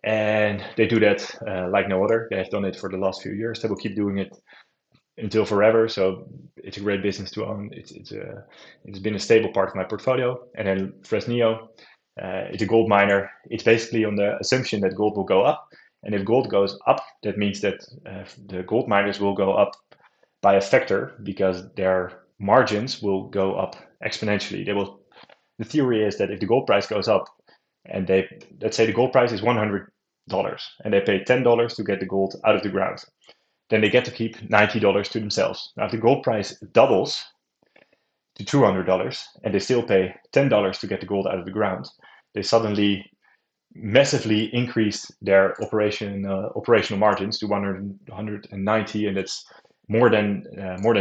And they do that like no other. They have done it for the last few years. They will keep doing it until forever. So it's a great business to own. It's been a stable part of my portfolio. And then Fresnillo, it's a gold miner. It's basically on the assumption that gold will go up. And if gold goes up, that means that the gold miners will go up by a factor because their margins will go up exponentially. The theory is that if the gold price goes up, and let's say the gold price is $100, and they pay $10 to get the gold out of the ground, then they get to keep $90 to themselves. Now, if the gold price doubles to $200 and they still pay $10 to get the gold out of the ground, they suddenly massively increase their operational margins to 190, and it's more than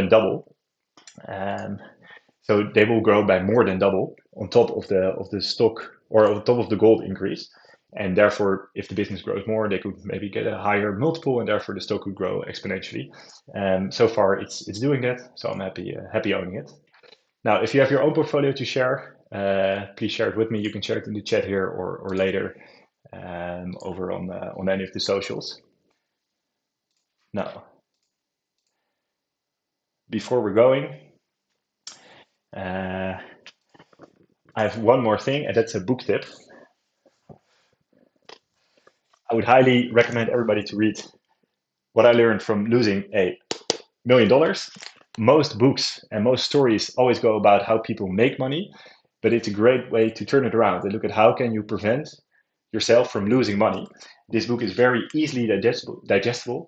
double. So they will grow by more than double on top of the stock or on top of the gold increase. And therefore, if the business grows more, they could maybe get a higher multiple, and therefore the stock could grow exponentially. So far, it's doing that, so I'm happy owning it. Now, if you have your own portfolio to share, please share it with me. You can share it in the chat here or later over on any of the socials. Now, before we're going, I have one more thing, and that's a book tip. I would highly recommend everybody to read what I learned from losing $1 million. Most books and most stories always go about how people make money, but it's a great way to turn it around and look at how can you prevent yourself from losing money. This book is very easily digestible.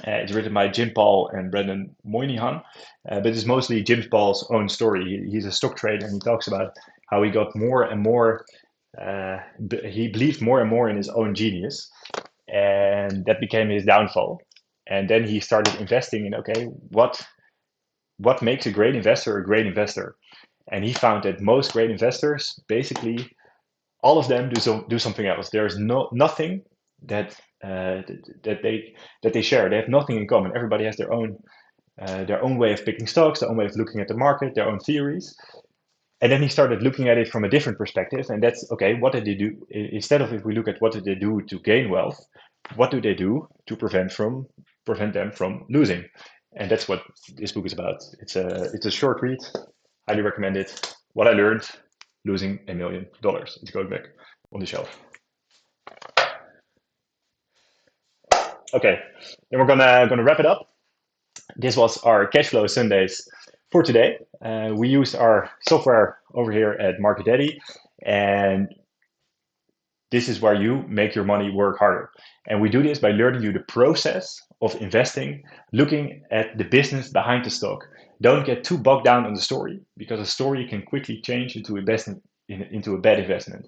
It's written by Jim Paul and Brendan Moynihan, but it's mostly Jim Paul's own story. He's a stock trader, and he talks about how he got more and more he believed more and more in his own genius, and that became his downfall. And then he started investing in, okay, what makes a great investor? And he found that most great investors, basically, all of them do something else. There is nothing that they share. They have nothing in common. Everybody has their own way of picking stocks, their own way of looking at the market, their own theories. And then he started looking at it from a different perspective, and that's okay. What did they do instead of if we look at what did they do to gain wealth? What do they do to prevent them from losing? And that's what this book is about. It's a short read. Highly recommend it. What I learned, losing $1 million. It's going back on the shelf. Okay, then we're gonna wrap it up. This was our cash flow Sundays for today. We used our software over here at Market Daddy, and this is where you make your money work harder. And we do this by learning you the process of investing, looking at the business behind the stock. Don't get too bogged down on the story, because a story can quickly change into into a bad investment.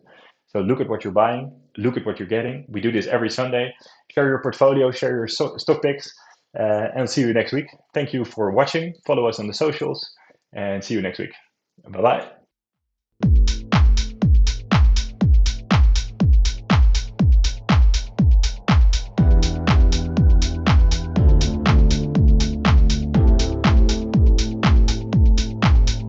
So look at what you're buying, look at what you're getting. We do this every Sunday. Share your portfolio, share your stock picks, and see you next week. Thank you for watching. Follow us on the socials, and see you next week. Bye bye.